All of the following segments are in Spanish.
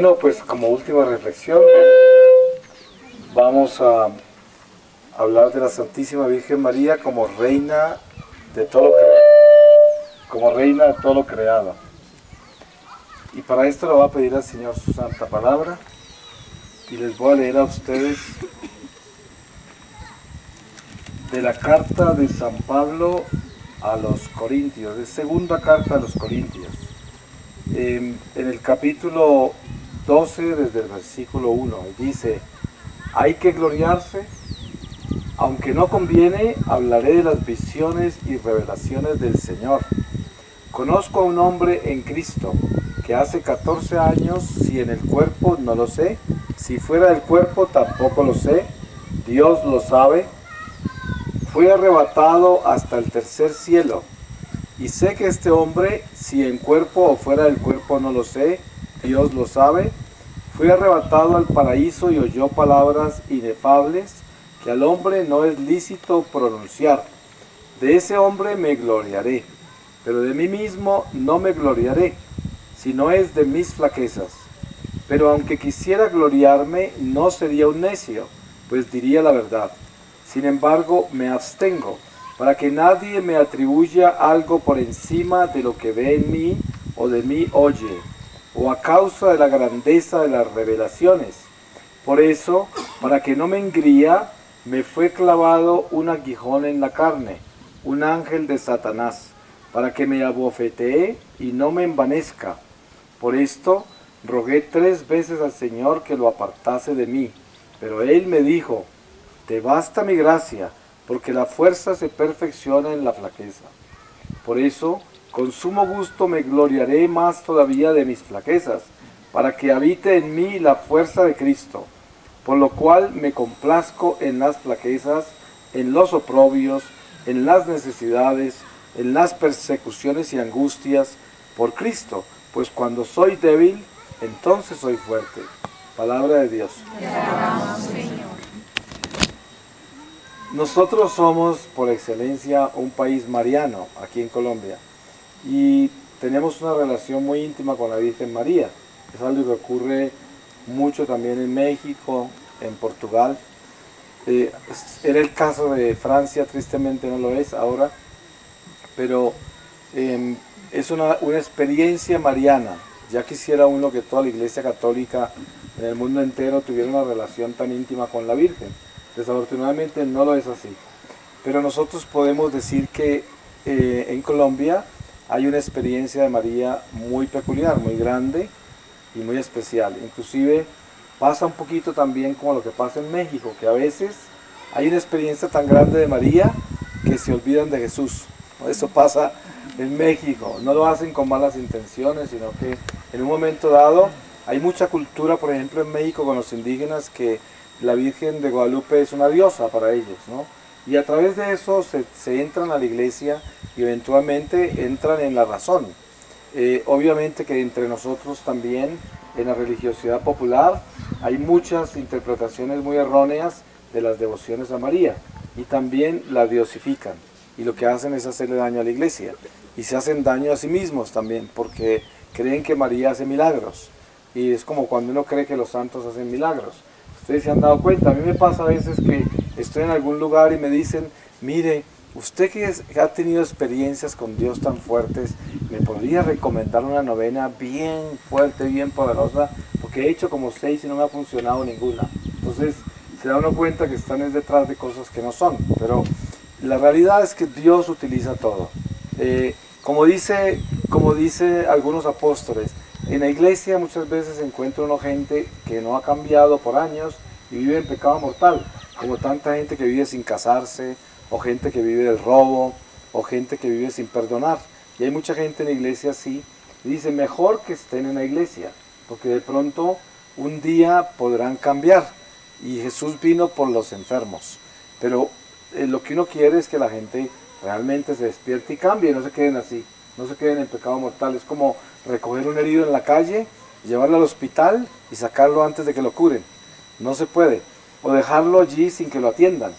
Bueno, pues como última reflexión, vamos a hablar de la Santísima Virgen María como reina de todo lo creado. Y para esto le voy a pedir al Señor su santa palabra y les voy a leer a ustedes de la carta de San Pablo a los Corintios, de segunda carta a los Corintios, en el capítulo 12 desde el versículo 1, dice: hay que gloriarse, aunque no conviene, hablaré de las visiones y revelaciones del Señor. Conozco a un hombre en Cristo que hace 14 años, si en el cuerpo no lo sé, si fuera del cuerpo tampoco lo sé, Dios lo sabe, fue arrebatado hasta el tercer cielo. Y sé que este hombre, si en cuerpo o fuera del cuerpo no lo sé, Dios lo sabe, fue arrebatado al paraíso y oyó palabras inefables que al hombre no es lícito pronunciar. De ese hombre me gloriaré, pero de mí mismo no me gloriaré, sino es de mis flaquezas. Pero aunque quisiera gloriarme, no sería un necio, pues diría la verdad. Sin embargo, me abstengo, para que nadie me atribuya algo por encima de lo que ve en mí o de mí oye, o a causa de la grandeza de las revelaciones. Por eso, para que no me engría, me fue clavado un aguijón en la carne, un ángel de Satanás, para que me abofetee y no me envanezca. Por esto, rogué 3 veces al Señor que lo apartase de mí, pero Él me dijo: te basta mi gracia, porque la fuerza se perfecciona en la flaqueza. Por eso, con sumo gusto me gloriaré más todavía de mis flaquezas, para que habite en mí la fuerza de Cristo. Por lo cual me complazco en las flaquezas, en los oprobios, en las necesidades, en las persecuciones y angustias, por Cristo, pues cuando soy débil, entonces soy fuerte. Palabra de Dios. Te alabamos, Señor. Nosotros somos por excelencia un país mariano aquí en Colombia y tenemos una relación muy íntima con la Virgen María. Es algo que ocurre mucho también en México, en Portugal. Era el caso de Francia, tristemente no lo es ahora, pero es una experiencia mariana. Ya quisiera uno que toda la Iglesia Católica en el mundo entero tuviera una relación tan íntima con la Virgen. Desafortunadamente no lo es así. Pero nosotros podemos decir que en Colombia hay una experiencia de María muy peculiar, muy grande y muy especial. Inclusive pasa un poquito también como lo que pasa en México, que a veces hay una experiencia tan grande de María que se olvidan de Jesús. Eso pasa en México. No lo hacen con malas intenciones, sino que en un momento dado hay mucha cultura, por ejemplo en México con los indígenas, que la Virgen de Guadalupe es una diosa para ellos, ¿no? Y a través de eso se entran a la iglesia y eventualmente entran en la razón. Obviamente que entre nosotros también, en la religiosidad popular, hay muchas interpretaciones muy erróneas de las devociones a María y también la diosifican y lo que hacen es hacerle daño a la iglesia y se hacen daño a sí mismos también porque creen que María hace milagros y es como cuando uno cree que los santos hacen milagros. Ustedes se han dado cuenta, a mí me pasa a veces que estoy en algún lugar y me dicen: mire, usted que ha tenido experiencias con Dios tan fuertes, ¿me podría recomendar una novena bien fuerte, bien poderosa? Porque he hecho como 6 y no me ha funcionado ninguna. Entonces se da uno cuenta que están detrás de cosas que no son, pero la realidad es que Dios utiliza todo. Como dice algunos apóstoles, en la iglesia muchas veces encuentra uno gente que no ha cambiado por años y vive en pecado mortal, como tanta gente que vive sin casarse, o gente que vive del robo, o gente que vive sin perdonar. Y hay mucha gente en la iglesia así, y dice: mejor que estén en la iglesia, porque de pronto un día podrán cambiar. Y Jesús vino por los enfermos. Pero lo que uno quiere es que la gente realmente se despierte y cambie, no se queden así, no se queden en pecado mortal. Es como recoger un herido en la calle, llevarlo al hospital y sacarlo antes de que lo curen. No se puede. O dejarlo allí sin que lo atiendan.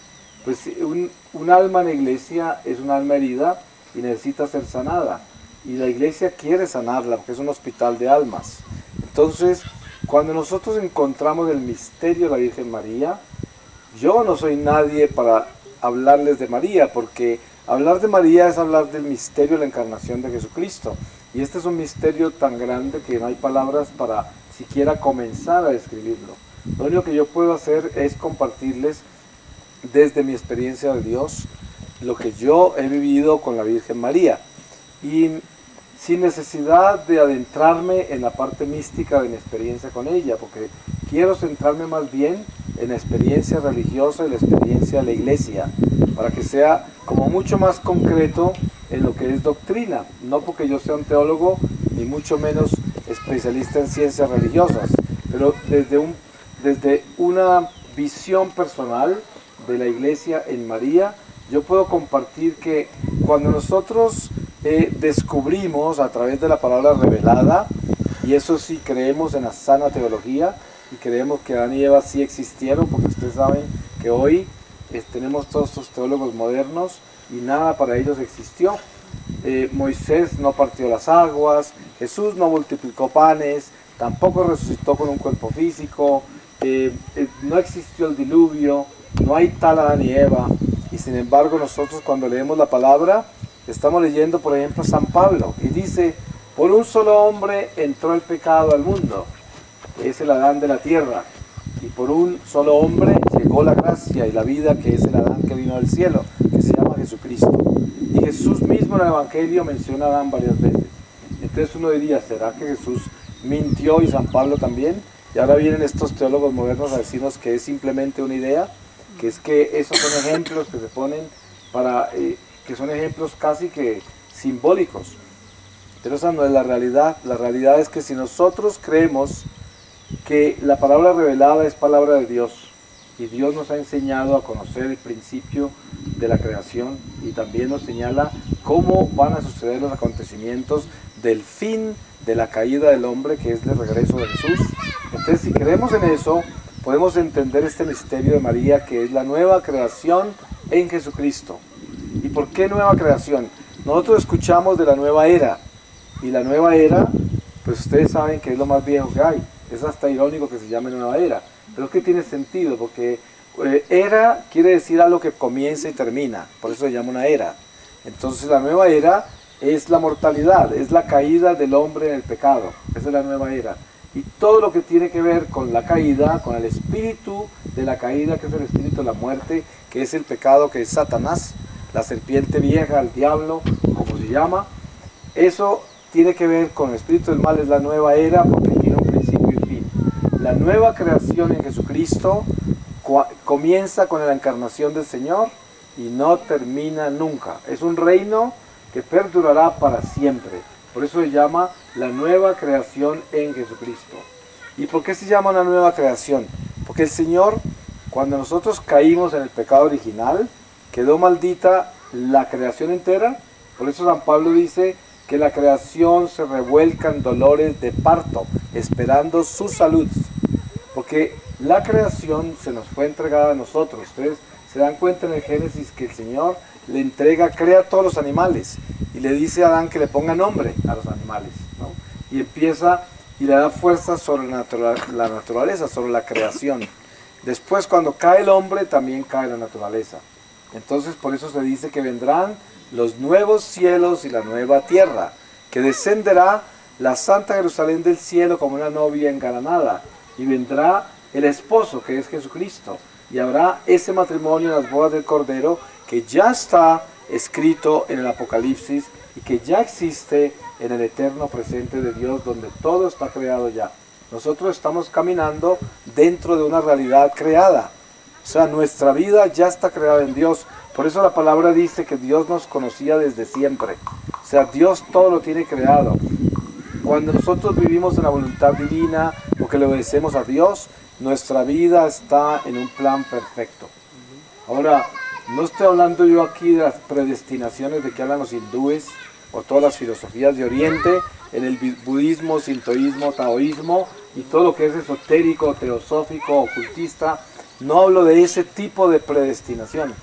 Pues un alma en la iglesia es un alma herida y necesita ser sanada. Y la iglesia quiere sanarla porque es un hospital de almas. Entonces, cuando nosotros encontramos el misterio de la Virgen María, yo no soy nadie para hablarles de María, porque hablar de María es hablar del misterio de la encarnación de Jesucristo. Y este es un misterio tan grande que no hay palabras para siquiera comenzar a describirlo. Lo único que yo puedo hacer es compartirles desde mi experiencia de Dios lo que yo he vivido con la Virgen María. Y sin necesidad de adentrarme en la parte mística de mi experiencia con ella, porque quiero centrarme más bien en la experiencia religiosa y la experiencia de la iglesia, para que sea como mucho más concreto en lo que es doctrina, no porque yo sea un teólogo, ni mucho menos especialista en ciencias religiosas, pero desde una visión personal de la iglesia en María, yo puedo compartir que cuando nosotros descubrimos a través de la palabra revelada, y eso sí creemos en la sana teología, y creemos que Adán y Eva sí existieron, porque ustedes saben que hoy tenemos todos estos teólogos modernos y nada para ellos existió. Moisés no partió las aguas, Jesús no multiplicó panes, tampoco resucitó con un cuerpo físico, no existió el diluvio, no hay tal Adán y Eva. Y sin embargo nosotros cuando leemos la palabra estamos leyendo por ejemplo San Pablo y dice: por un solo hombre entró el pecado al mundo, que es el Adán de la tierra, y por un solo hombre llegó la gracia y la vida, que es el Adán que vino del cielo, que se llama Jesucristo. Y Jesús mismo en el Evangelio menciona a Adán varias veces. Entonces uno diría, ¿será que Jesús mintió y San Pablo también? Y ahora vienen estos teólogos modernos a decirnos que es simplemente una idea, que es que esos son ejemplos que se ponen para, que son ejemplos casi que simbólicos. Pero esa no es la realidad. La realidad es que si nosotros creemos que la palabra revelada es palabra de Dios, y Dios nos ha enseñado a conocer el principio de la creación, y también nos señala cómo van a suceder los acontecimientos del fin de la caída del hombre, que es el regreso de Jesús. Entonces, si creemos en eso, podemos entender este misterio de María, que es la nueva creación en Jesucristo. ¿Y por qué nueva creación? Nosotros escuchamos de la nueva era, y la nueva era, pues ustedes saben que es lo más viejo que hay. Es hasta irónico que se llame nueva era, pero es que tiene sentido, porque era quiere decir algo que comienza y termina, por eso se llama una era. Entonces la nueva era es la mortalidad, es la caída del hombre en el pecado, esa es la nueva era. Y todo lo que tiene que ver con la caída, con el espíritu de la caída, que es el espíritu de la muerte, que es el pecado, que es Satanás, la serpiente vieja, el diablo, como se llama, eso tiene que ver con el espíritu del mal, es la nueva era, porque tiene un principio y fin. La nueva creación en Jesucristo comienza con la encarnación del Señor y no termina nunca. Es un reino que perdurará para siempre. Por eso se llama la nueva creación en Jesucristo. ¿Y por qué se llama una nueva creación? Porque el Señor, cuando nosotros caímos en el pecado original, quedó maldita la creación entera. Por eso San Pablo dice que la creación se revuelca en dolores de parto, esperando su salud. Porque la creación se nos fue entregada a nosotros. Ustedes se dan cuenta en el Génesis que el Señor le entrega, crea todos los animales y le dice a Adán que le ponga nombre a los animales, ¿no? Y empieza y le da fuerza sobre la naturaleza, sobre la creación. Después, cuando cae el hombre, también cae la naturaleza. Entonces, por eso se dice que vendrán los nuevos cielos y la nueva tierra, que descenderá la Santa Jerusalén del cielo como una novia engalanada, y vendrá el esposo, que es Jesucristo, y habrá ese matrimonio en las bodas del Cordero, que ya está escrito en el Apocalipsis, y que ya existe en el eterno presente de Dios, donde todo está creado ya. Nosotros estamos caminando dentro de una realidad creada, o sea, nuestra vida ya está creada en Dios. Por eso la palabra dice que Dios nos conocía desde siempre. O sea, Dios todo lo tiene creado. Cuando nosotros vivimos en la voluntad divina, porque le obedecemos a Dios, nuestra vida está en un plan perfecto. Ahora, no estoy hablando yo aquí de las predestinaciones de que hablan los hindúes o todas las filosofías de Oriente, en el budismo, sintoísmo, taoísmo y todo lo que es esotérico, teosófico, ocultista. No hablo de ese tipo de predestinación.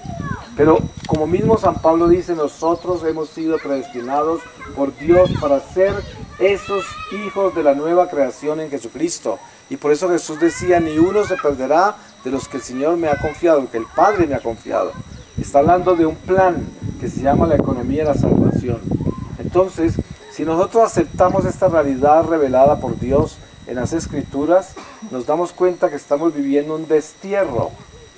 Pero como mismo San Pablo dice, nosotros hemos sido predestinados por Dios para ser esos hijos de la nueva creación en Jesucristo. Y por eso Jesús decía, ni uno se perderá de los que el Señor me ha confiado, que el Padre me ha confiado. Está hablando de un plan que se llama la economía de la salvación. Entonces, si nosotros aceptamos esta realidad revelada por Dios en las Escrituras, nos damos cuenta que estamos viviendo un destierro.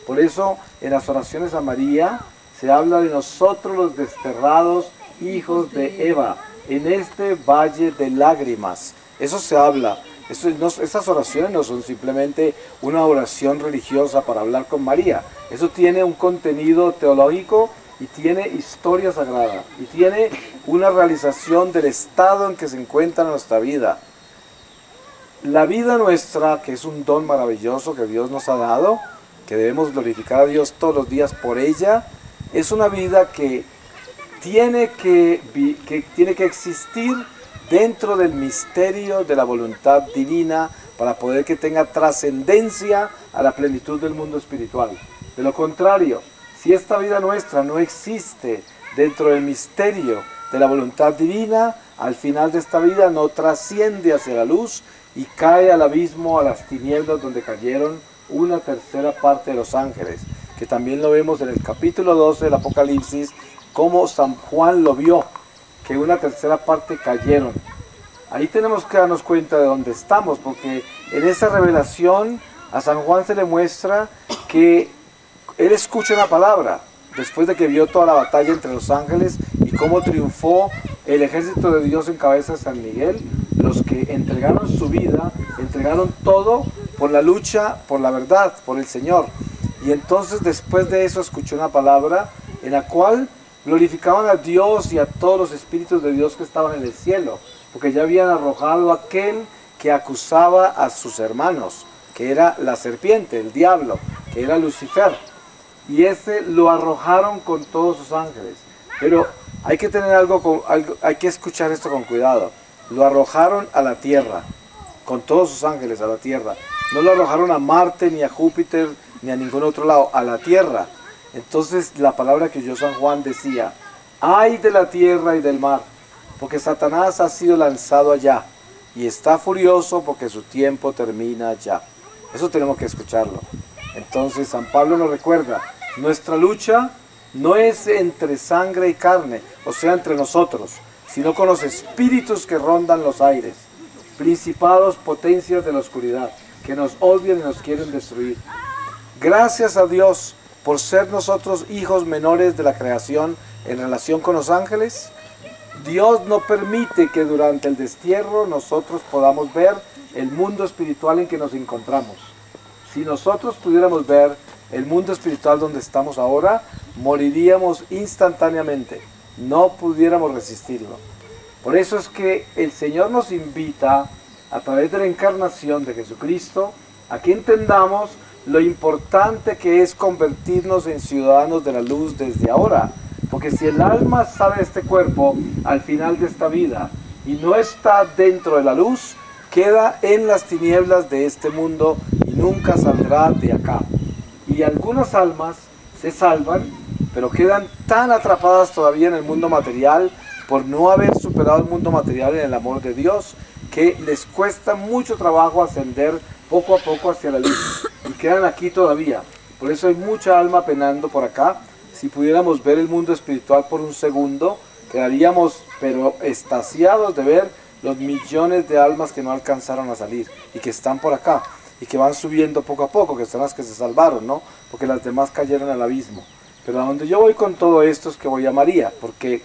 Por eso, en las oraciones a María, se habla de nosotros los desterrados hijos de Eva, en este valle de lágrimas. Eso se habla. Estas oraciones no son simplemente una oración religiosa para hablar con María. Eso tiene un contenido teológico y tiene historia sagrada. Y tiene una realización del estado en que se encuentra nuestra vida. La vida nuestra, que es un don maravilloso que Dios nos ha dado, que debemos glorificar a Dios todos los días por ella, es una vida que tiene que existir dentro del misterio de la voluntad divina para poder que tenga trascendencia a la plenitud del mundo espiritual. De lo contrario, si esta vida nuestra no existe dentro del misterio de la voluntad divina, al final de esta vida no trasciende hacia la luz y cae al abismo, a las tinieblas donde cayeron una tercera parte de los ángeles, que también lo vemos en el capítulo 12 del Apocalipsis, como San Juan lo vio, que una tercera parte cayeron. Ahí tenemos que darnos cuenta de dónde estamos, porque en esa revelación a San Juan se le muestra que él escucha una palabra, después de que vio toda la batalla entre los ángeles y cómo triunfó el ejército de Dios en cabeza de San Miguel, los que entregaron su vida, entregaron todo por la lucha, por la verdad, por el Señor. Y entonces después de eso escuchó una palabra en la cual glorificaban a Dios y a todos los espíritus de Dios que estaban en el cielo, porque ya habían arrojado a aquel que acusaba a sus hermanos, que era la serpiente, el diablo, que era Lucifer, y ese lo arrojaron con todos sus ángeles. Pero hay que tener hay que escuchar esto con cuidado. Lo arrojaron a la tierra, con todos sus ángeles a la tierra. No lo arrojaron a Marte, ni a Júpiter, ni a ningún otro lado, a la tierra. Entonces la palabra que oyó San Juan decía, ay de la tierra y del mar, porque Satanás ha sido lanzado allá, y está furioso porque su tiempo termina ya. Eso tenemos que escucharlo. Entonces San Pablo nos recuerda, nuestra lucha no es entre sangre y carne, o sea, entre nosotros, sino con los espíritus que rondan los aires, principados, potencias de la oscuridad, que nos odian y nos quieren destruir. Gracias a Dios por ser nosotros hijos menores de la creación en relación con los ángeles. Dios no permite que durante el destierro nosotros podamos ver el mundo espiritual en que nos encontramos. Si nosotros pudiéramos ver el mundo espiritual donde estamos ahora, moriríamos instantáneamente, no pudiéramos resistirlo. Por eso es que el Señor nos invita, a través de la encarnación de Jesucristo, a que entendamos lo importante que es convertirnos en ciudadanos de la luz desde ahora. Porque si el alma sale de este cuerpo al final de esta vida y no está dentro de la luz, queda en las tinieblas de este mundo y nunca saldrá de acá. Y algunas almas se salvan, pero quedan tan atrapadas todavía en el mundo material por no haber superado el mundo material en el amor de Dios, que les cuesta mucho trabajo ascender poco a poco hacia la luz y quedan aquí todavía. Por eso hay mucha alma penando por acá. Si pudiéramos ver el mundo espiritual por un segundo, quedaríamos pero extasiados de ver los millones de almas que no alcanzaron a salir y que están por acá y que van subiendo poco a poco, que son las que se salvaron, ¿no? Porque las demás cayeron al abismo. Pero a donde yo voy con todo esto es que voy a María, porque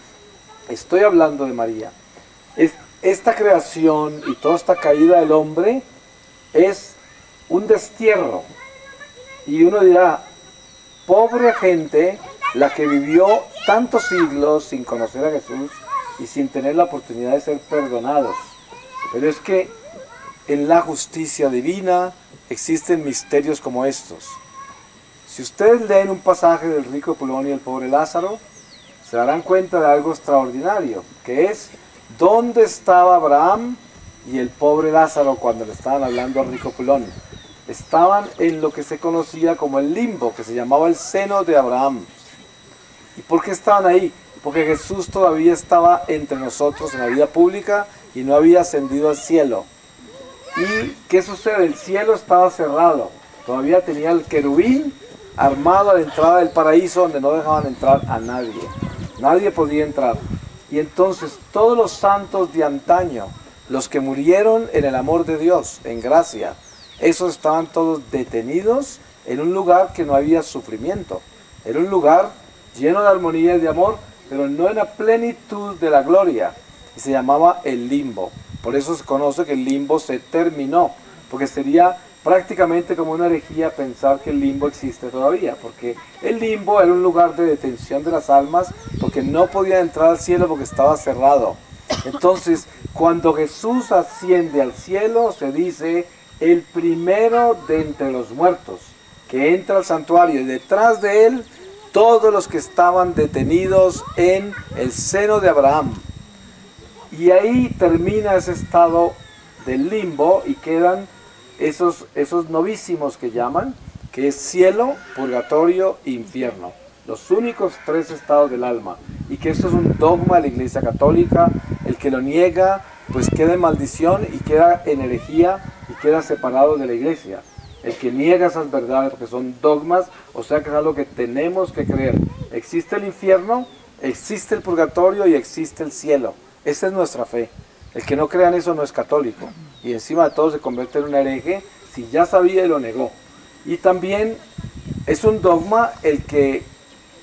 estoy hablando de María. Esta creación y toda esta caída del hombre es un destierro. Y uno dirá, pobre gente, la que vivió tantos siglos sin conocer a Jesús y sin tener la oportunidad de ser perdonados. Pero es que en la justicia divina existen misterios como estos. Si ustedes leen un pasaje del rico Pulón y el pobre Lázaro, se darán cuenta de algo extraordinario, que es dónde estaba Abraham y el pobre Lázaro cuando le estaban hablando al rico Pulón. Estaban en lo que se conocía como el limbo, que se llamaba el seno de Abraham. ¿Y por qué estaban ahí? Porque Jesús todavía estaba entre nosotros en la vida pública y no había ascendido al cielo. ¿Y qué sucede? El cielo estaba cerrado. Todavía tenía el querubín armado a la entrada del paraíso, donde no dejaban entrar a nadie. Nadie podía entrar. Y entonces todos los santos de antaño, los que murieron en el amor de Dios, en gracia, esos estaban todos detenidos en un lugar que no había sufrimiento. Era un lugar lleno de armonía y de amor, pero no en la plenitud de la gloria. Y se llamaba el limbo. Por eso se conoce que el limbo se terminó, porque sería prácticamente como una herejía pensar que el limbo existe todavía, porque el limbo era un lugar de detención de las almas, porque no podían entrar al cielo porque estaba cerrado. Entonces, cuando Jesús asciende al cielo, se dice el primero de entre los muertos, que entra al santuario, y detrás de él todos los que estaban detenidos en el seno de Abraham. Y ahí termina ese estado del limbo y quedan esos novísimos que llaman, que es cielo, purgatorio e infierno. Los únicos tres estados del alma. Y que esto es un dogma de la Iglesia Católica. El que lo niega, pues queda en maldición y queda en herejía y queda separado de la Iglesia. El que niega esas verdades, porque son dogmas, o sea que es algo que tenemos que creer. Existe el infierno, existe el purgatorio y existe el cielo. Esa es nuestra fe. El que no crea en eso no es católico. Y encima de todo se convierte en un hereje si ya sabía y lo negó. Y también es un dogma el que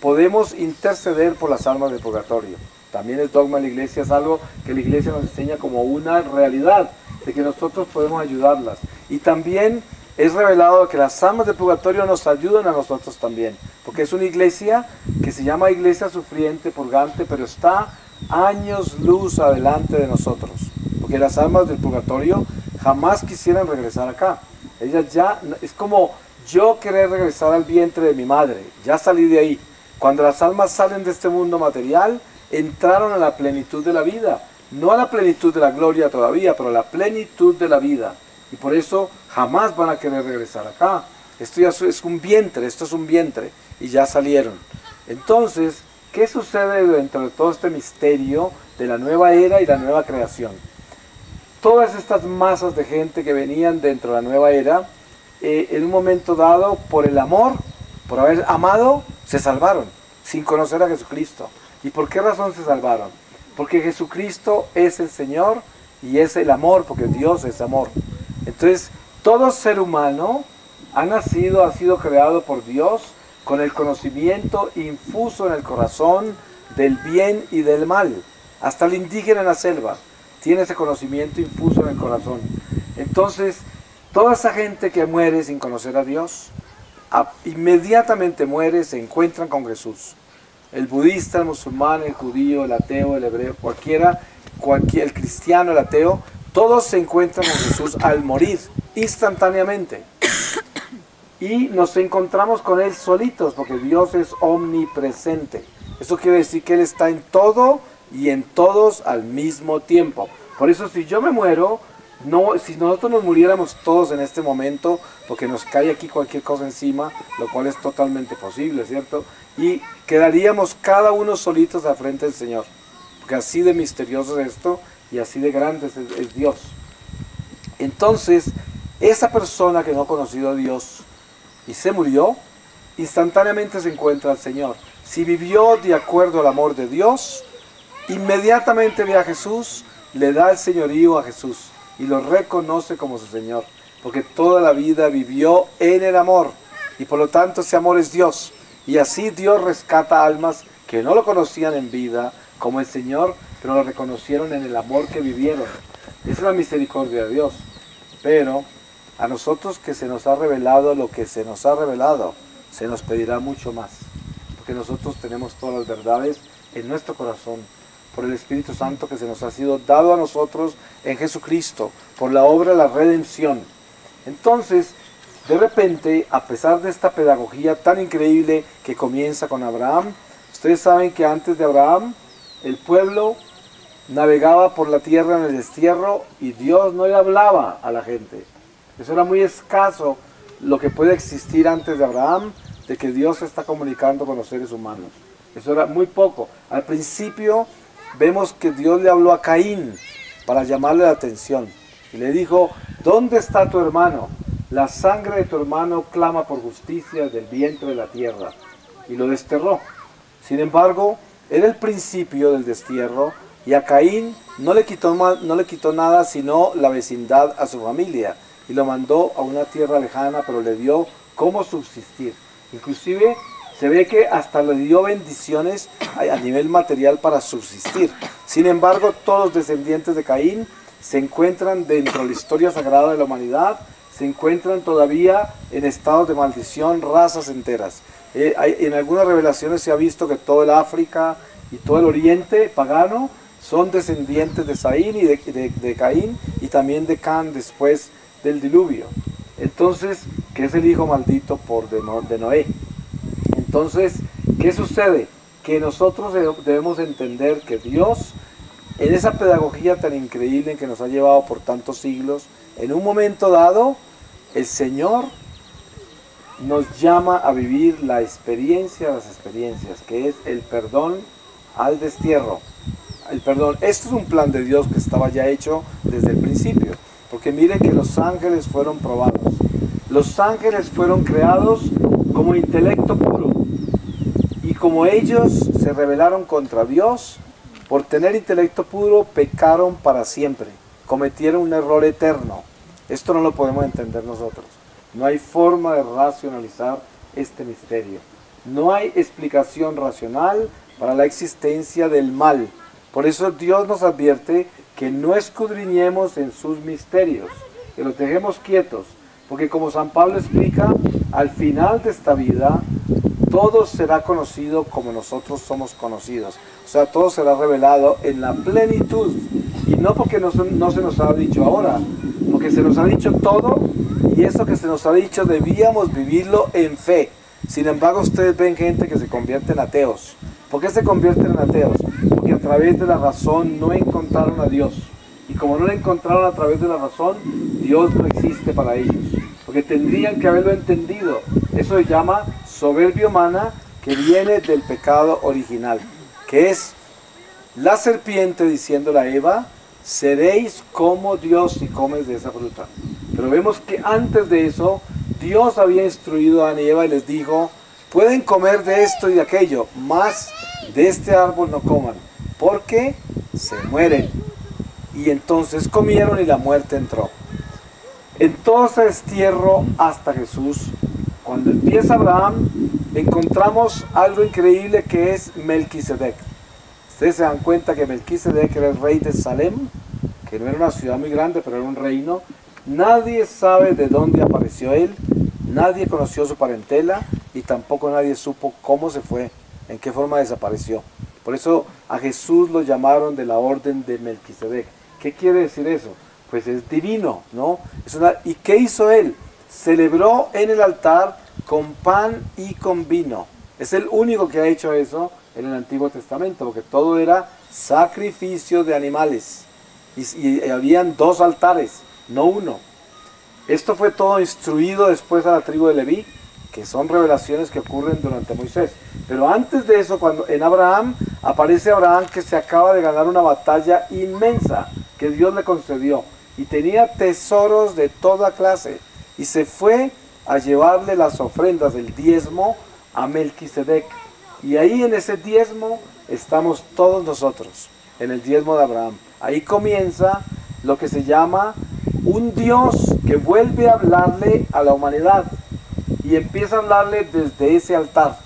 podemos interceder por las almas del purgatorio. También es dogma de la Iglesia, es algo que la Iglesia nos enseña como una realidad, de que nosotros podemos ayudarlas. Y también es revelado que las almas del purgatorio nos ayudan a nosotros también, porque es una iglesia que se llama iglesia sufriente, purgante, pero está años luz adelante de nosotros, porque las almas del purgatorio jamás quisieran regresar acá. Ellas ya, es como yo querer regresar al vientre de mi madre, ya salí de ahí. Cuando las almas salen de este mundo material, entraron a la plenitud de la vida, no a la plenitud de la gloria todavía, pero a la plenitud de la vida, y por eso jamás van a querer regresar acá. Esto ya es un vientre, esto es un vientre, y ya salieron. Entonces, ¿qué sucede dentro de todo este misterio de la nueva era y la nueva creación? Todas estas masas de gente que venían dentro de la nueva era, en un momento dado, por el amor, por haber amado, se salvaron, sin conocer a Jesucristo. ¿Y por qué razón se salvaron? Porque Jesucristo es el Señor y es el amor, porque Dios es amor. Entonces, todo ser humano ha sido creado por Dios con el conocimiento infuso en el corazón del bien y del mal. Hasta el indígena en la selva tiene ese conocimiento infuso en el corazón. Entonces, toda esa gente que muere sin conocer a Dios, inmediatamente muere, se encuentran con Jesús. El budista, el musulmán, el judío, el ateo, el hebreo, el cristiano, el ateo, todos se encuentran con Jesús al morir, instantáneamente. Y nos encontramos con Él solitos, porque Dios es omnipresente. Eso quiere decir que Él está en todo y en todos al mismo tiempo. Por eso si yo me muero, si nosotros nos muriéramos todos en este momento, porque nos cae aquí cualquier cosa encima, lo cual es totalmente posible, ¿cierto? Y quedaríamos cada uno solitos al frente del Señor. Porque así de misterioso es esto y así de grande es Dios. Entonces, esa persona que no ha conocido a Dios y se murió, instantáneamente se encuentra al Señor. Si vivió de acuerdo al amor de Dios, inmediatamente ve a Jesús, le da el señorío a Jesús y lo reconoce como su Señor, porque toda la vida vivió en el amor y por lo tanto ese amor es Dios. Y así Dios rescata almas que no lo conocían en vida como el Señor, pero lo reconocieron en el amor que vivieron. Esa es la misericordia de Dios. Pero a nosotros que se nos ha revelado lo que se nos ha revelado, se nos pedirá mucho más, porque nosotros tenemos todas las verdades en nuestro corazón, por el Espíritu Santo que se nos ha sido dado a nosotros en Jesucristo, por la obra de la redención. Entonces, de repente, a pesar de esta pedagogía tan increíble que comienza con Abraham, ustedes saben que antes de Abraham, el pueblo navegaba por la tierra en el destierro y Dios no le hablaba a la gente. Eso era muy escaso lo que puede existir antes de Abraham, de que Dios se está comunicando con los seres humanos. Eso era muy poco. Al principio vemos que Dios le habló a Caín para llamarle la atención. y le dijo, ¿dónde está tu hermano? La sangre de tu hermano clama por justicia del vientre de la tierra. Y lo desterró. Sin embargo, era el principio del destierro, y a Caín no le quitó nada sino la vecindad a su familia, y lo mandó a una tierra lejana, pero le dio cómo subsistir. Inclusive se ve que hasta le dio bendiciones a nivel material para subsistir. Sin embargo, todos los descendientes de Caín se encuentran dentro de la historia sagrada de la humanidad, se encuentran todavía en estados de maldición, razas enteras. En algunas revelaciones se ha visto que todo el África y todo el Oriente pagano son descendientes de Saín y de Caín, y también de Can después del diluvio. Entonces, que es el hijo maldito de Noé. Entonces, ¿qué sucede? Que nosotros debemos entender que Dios, en esa pedagogía tan increíble que nos ha llevado por tantos siglos, en un momento dado, el Señor nos llama a vivir la experiencia de las experiencias, que es el perdón al destierro. El perdón, esto es un plan de Dios que estaba ya hecho desde el principio, porque miren que los ángeles fueron probados. Los ángeles fueron creados como intelecto puro, y como ellos se rebelaron contra Dios, por tener intelecto puro pecaron para siempre, cometieron un error eterno. Esto no lo podemos entender nosotros. No hay forma de racionalizar este misterio. No hay explicación racional para la existencia del mal. Por eso Dios nos advierte que no escudriñemos en sus misterios, que los dejemos quietos, porque como San Pablo explica, al final de esta vida, todo será conocido como nosotros somos conocidos. O sea, todo será revelado en la plenitud. Y no porque no se nos ha dicho ahora, porque se nos ha dicho todo, y eso que se nos ha dicho debíamos vivirlo en fe. Sin embargo, ustedes ven gente que se convierte en ateos. ¿Por qué se convierten en ateos? Porque a través de la razón no encontraron a Dios. Y como no lo encontraron a través de la razón, Dios no existe para ellos. Porque tendrían que haberlo entendido. Eso se llama soberbia humana, que viene del pecado original, que es la serpiente diciéndole a Eva, seréis como Dios si comes de esa fruta. Pero vemos que antes de eso, Dios había instruido a Adán y Eva y les dijo, pueden comer de esto y de aquello, mas de este árbol no coman, porque se mueren. Y entonces comieron y la muerte entró. En todo ese destierro hasta Jesús, cuando empieza Abraham, encontramos algo increíble que es Melquisedec. Ustedes se dan cuenta que Melquisedec era el rey de Salem, que no era una ciudad muy grande, pero era un reino. Nadie sabe de dónde apareció él, nadie conoció su parentela y tampoco nadie supo cómo se fue, en qué forma desapareció. Por eso a Jesús lo llamaron de la orden de Melquisedec. ¿Qué quiere decir eso? Pues es divino, ¿no? ¿Y qué hizo él? Celebró en el altar con pan y con vino. Es el único que ha hecho eso en el Antiguo Testamento, porque todo era sacrificio de animales. Y habían 2 altares, no uno. Esto fue todo instruido después a la tribu de Leví, que son revelaciones que ocurren durante Moisés. Pero antes de eso, cuando en Abraham, aparece Abraham que se acaba de ganar una batalla inmensa que Dios le concedió. Y tenía tesoros de toda clase. Y se fue a llevarle las ofrendas del diezmo a Melquisedec. Y ahí en ese diezmo estamos todos nosotros, en el diezmo de Abraham. Ahí comienza lo que se llama un Dios que vuelve a hablarle a la humanidad. Y empieza a hablarle desde ese altar.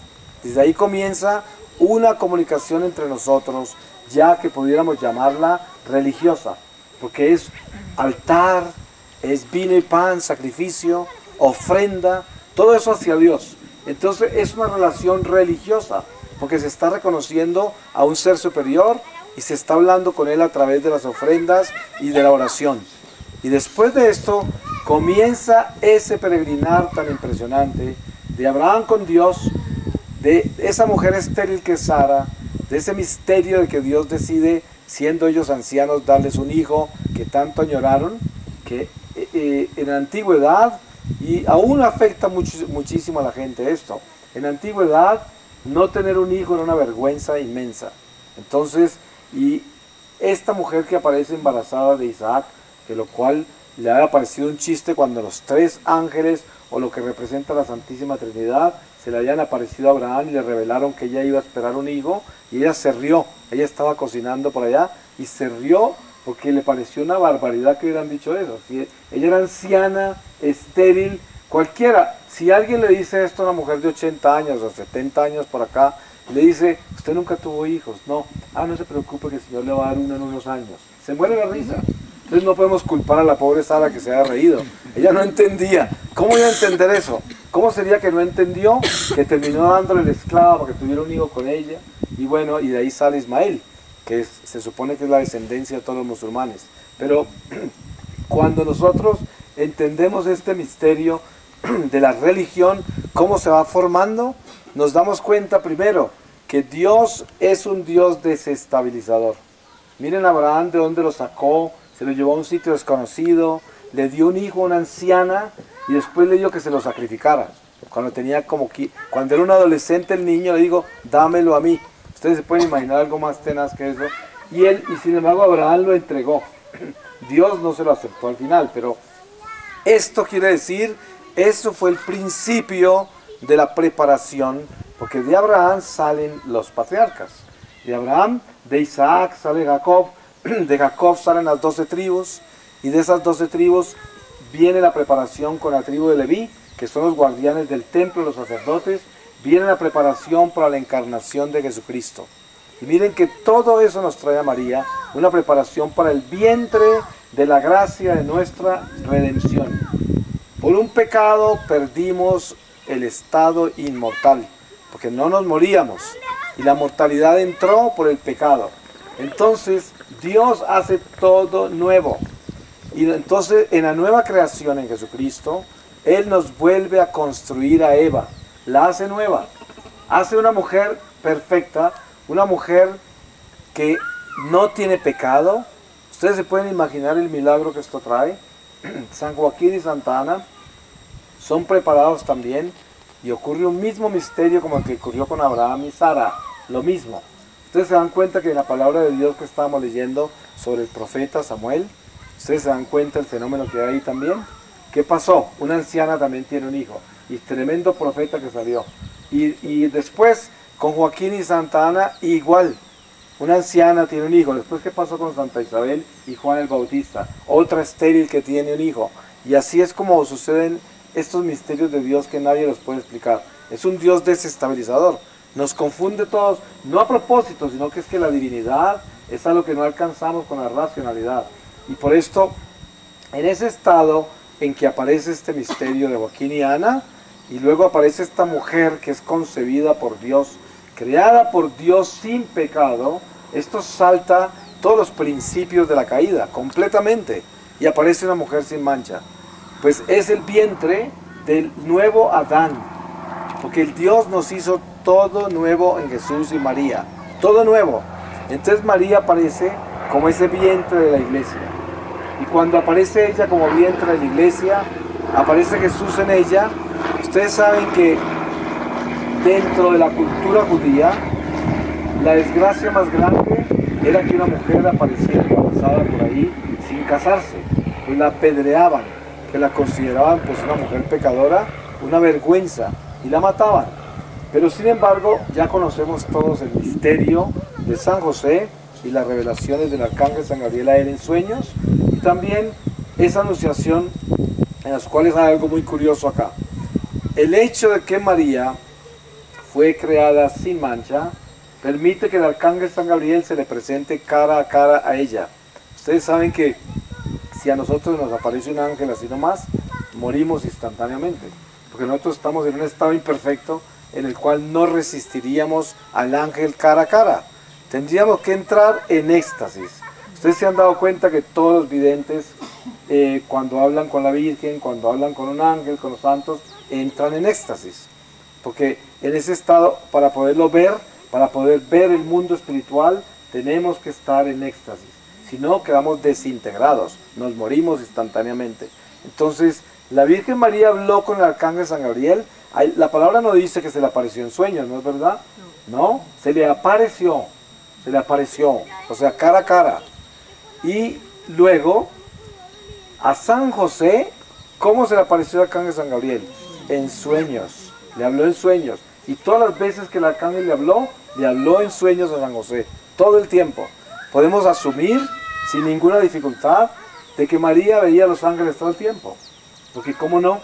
Desde ahí comienza una comunicación entre nosotros, ya que pudiéramos llamarla religiosa. Porque es altar, es vino y pan, sacrificio, ofrenda, todo eso hacia Dios. Entonces es una relación religiosa, porque se está reconociendo a un ser superior y se está hablando con él a través de las ofrendas y de la oración. Y después de esto comienza ese peregrinar tan impresionante de Abraham con Dios, de esa mujer estéril que es Sara, de ese misterio de que Dios decide, siendo ellos ancianos, darles un hijo que tanto añoraron, que en la antigüedad, y aún afecta muchísimo a la gente esto, en la antigüedad no tener un hijo era una vergüenza inmensa. Entonces, y esta mujer que aparece embarazada de Isaac, que lo cual le había parecido un chiste cuando los 3 ángeles, o lo que representa la Santísima Trinidad, se le habían aparecido a Abraham y le revelaron que ella iba a esperar un hijo, y ella se rió. Ella estaba cocinando por allá y se rió porque le pareció una barbaridad que hubieran dicho eso. Si ella era anciana, estéril, cualquiera, si alguien le dice esto a una mujer de 80 años o 70 años por acá, le dice, usted nunca tuvo hijos, no, no se preocupe que el Señor le va a dar uno en unos años. Se muere la risa. Entonces no podemos culpar a la pobre Sara que se haya reído. Ella no entendía. ¿Cómo iba a entender eso? ¿Cómo sería que no entendió? Que terminó dándole la esclava para que tuviera un hijo con ella. Y bueno, y de ahí sale Ismael, que se supone que es la descendencia de todos los musulmanes. Pero cuando nosotros entendemos este misterio de la religión, cómo se va formando, nos damos cuenta primero que Dios es un Dios desestabilizador. Miren a Abraham de dónde lo sacó, se lo llevó a un sitio desconocido, le dio un hijo a una anciana y después le dijo que se lo sacrificara. Cuando era un adolescente el niño le dijo, dámelo a mí. Ustedes se pueden imaginar algo más tenaz que eso. Y sin embargo Abraham lo entregó. Dios no se lo aceptó al final, pero esto quiere decir, eso fue el principio de la preparación, porque de Abraham salen los patriarcas. De Abraham, de Isaac sale Jacob, de Jacob salen las 12 tribus, y de esas 12 tribus viene la preparación con la tribu de Leví, que son los guardianes del templo, los sacerdotes, viene la preparación para la encarnación de Jesucristo. Y miren que todo eso nos trae a María, una preparación para el vientre de la gracia de nuestra redención. Por un pecado perdimos el estado inmortal, porque no nos moríamos, y la mortalidad entró por el pecado. Entonces Dios hace todo nuevo, y entonces en la nueva creación en Jesucristo, Él nos vuelve a construir a Eva, la hace nueva, hace una mujer perfecta, una mujer que no tiene pecado. Ustedes se pueden imaginar el milagro que esto trae. San Joaquín y Santa Ana son preparados también, y ocurre un mismo misterio como el que ocurrió con Abraham y Sara, lo mismo. Ustedes se dan cuenta que en la palabra de Dios que estábamos leyendo sobre el profeta Samuel, ustedes se dan cuenta del fenómeno que hay ahí también. ¿Qué pasó? Una anciana también tiene un hijo, y tremendo profeta que salió. Y después con Joaquín y Santa Ana igual, una anciana tiene un hijo. Después, ¿qué pasó con Santa Isabel y Juan el Bautista? Otra estéril que tiene un hijo. Y así es como suceden estos misterios de Dios que nadie los puede explicar. Es un Dios desestabilizador. Nos confunde todos, no a propósito, sino que es que la divinidad es algo que no alcanzamos con la racionalidad. Y por esto, en ese estado en que aparece este misterio de Joaquín y Ana, y luego aparece esta mujer que es concebida por Dios, creada por Dios sin pecado, esto salta todos los principios de la caída, completamente, y aparece una mujer sin mancha. Pues es el vientre del nuevo Adán, porque el Dios nos hizo todo nuevo en Jesús y María, todo nuevo. Entonces María aparece como ese vientre de la iglesia, y cuando aparece ella como vientre de la iglesia, aparece Jesús en ella. Ustedes saben que dentro de la cultura judía, la desgracia más grande era que una mujer apareciera embarazada por ahí sin casarse, pues la apedreaban, que la consideraban pues una mujer pecadora, una vergüenza, y la mataban. Pero sin embargo, ya conocemos todos el misterio de San José y las revelaciones del arcángel San Gabriel a él en sueños, y también esa anunciación en las cuales hay algo muy curioso acá. El hecho de que María fue creada sin mancha permite que el arcángel San Gabriel se le presente cara a cara a ella. Ustedes saben que si a nosotros nos aparece un ángel así nomás, morimos instantáneamente, porque nosotros estamos en un estado imperfecto en el cual no resistiríamos al ángel cara a cara. Tendríamos que entrar en éxtasis. Ustedes se han dado cuenta que todos los videntes, cuando hablan con la Virgen, cuando hablan con un ángel, con los santos, entran en éxtasis, porque en ese estado, para poderlo ver, para poder ver el mundo espiritual, tenemos que estar en éxtasis, si no quedamos desintegrados, nos morimos instantáneamente. Entonces la Virgen María habló con el arcángel San Gabriel. La palabra no dice que se le apareció en sueños, ¿no es verdad? No, se le apareció, o sea, cara a cara. Y luego A San José, ¿cómo se le apareció el arcángel San Gabriel? En sueños, le habló en sueños. Y todas las veces que el arcángel le habló en sueños a San José, todo el tiempo. Podemos asumir, sin ninguna dificultad, de que María veía a los ángeles todo el tiempo. Porque cómo no,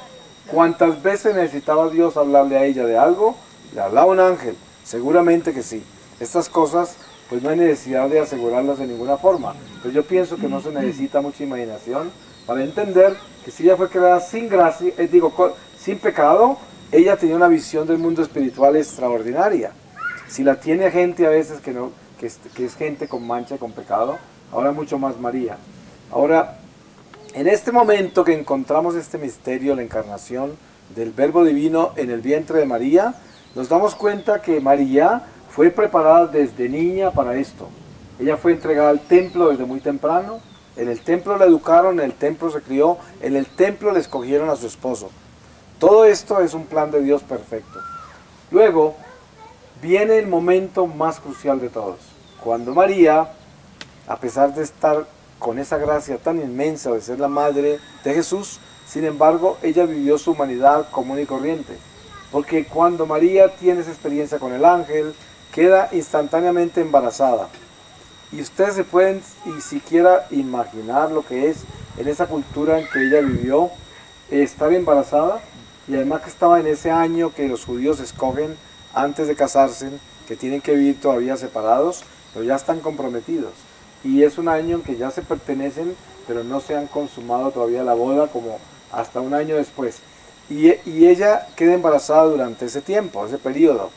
cuántas veces necesitaba Dios hablarle a ella de algo, le hablaba un ángel, seguramente que sí. Estas cosas, pues no hay necesidad de asegurarlas de ninguna forma. Pero yo pienso que no se necesita mucha imaginación para entender que si ella fue creada sin gracia, sin pecado, ella tenía una visión del mundo espiritual extraordinaria. Si la tiene gente a veces que es gente con mancha, con pecado, ahora mucho más María. Ahora, en este momento que encontramos este misterio, la encarnación del Verbo Divino en el vientre de María, nos damos cuenta que María fue preparada desde niña para esto. Ella fue entregada al templo desde muy temprano, en el templo la educaron, en el templo se crió, en el templo le escogieron a su esposo. Todo esto es un plan de Dios perfecto. Luego viene el momento más crucial de todos, cuando María, a pesar de estar con esa gracia tan inmensa de ser la madre de Jesús, sin embargo, ella vivió su humanidad común y corriente. Porque cuando María tiene esa experiencia con el ángel, queda instantáneamente embarazada. Y ustedes se pueden ni siquiera imaginar lo que es en esa cultura en que ella vivió, estar embarazada, y además que estaba en ese año que los judíos escogen antes de casarse, que tienen que vivir todavía separados, pero ya están comprometidos. Y es un año en que ya se pertenecen, pero no se han consumado todavía la boda, como hasta un año después. Y ella queda embarazada durante ese tiempo, ese periodo.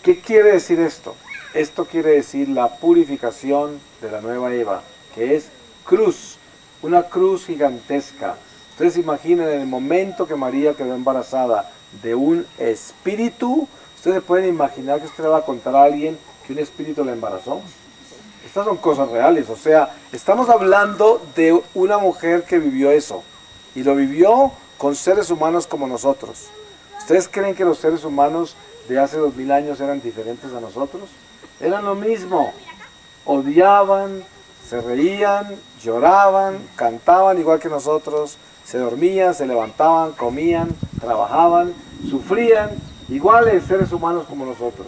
¿Qué quiere decir esto? Esto quiere decir la purificación de la nueva Eva, que es cruz, una cruz gigantesca. Ustedes imaginen en el momento que María quedó embarazada de un espíritu, ustedes pueden imaginar que usted le va a contar a alguien que un espíritu la embarazó. Estas son cosas reales, o sea, estamos hablando de una mujer que vivió eso, y lo vivió con seres humanos como nosotros. ¿Ustedes creen que los seres humanos de hace 2000 años eran diferentes a nosotros? Eran lo mismo, odiaban, se reían, lloraban, cantaban igual que nosotros, se dormían, se levantaban, comían, trabajaban, sufrían, iguales seres humanos como nosotros,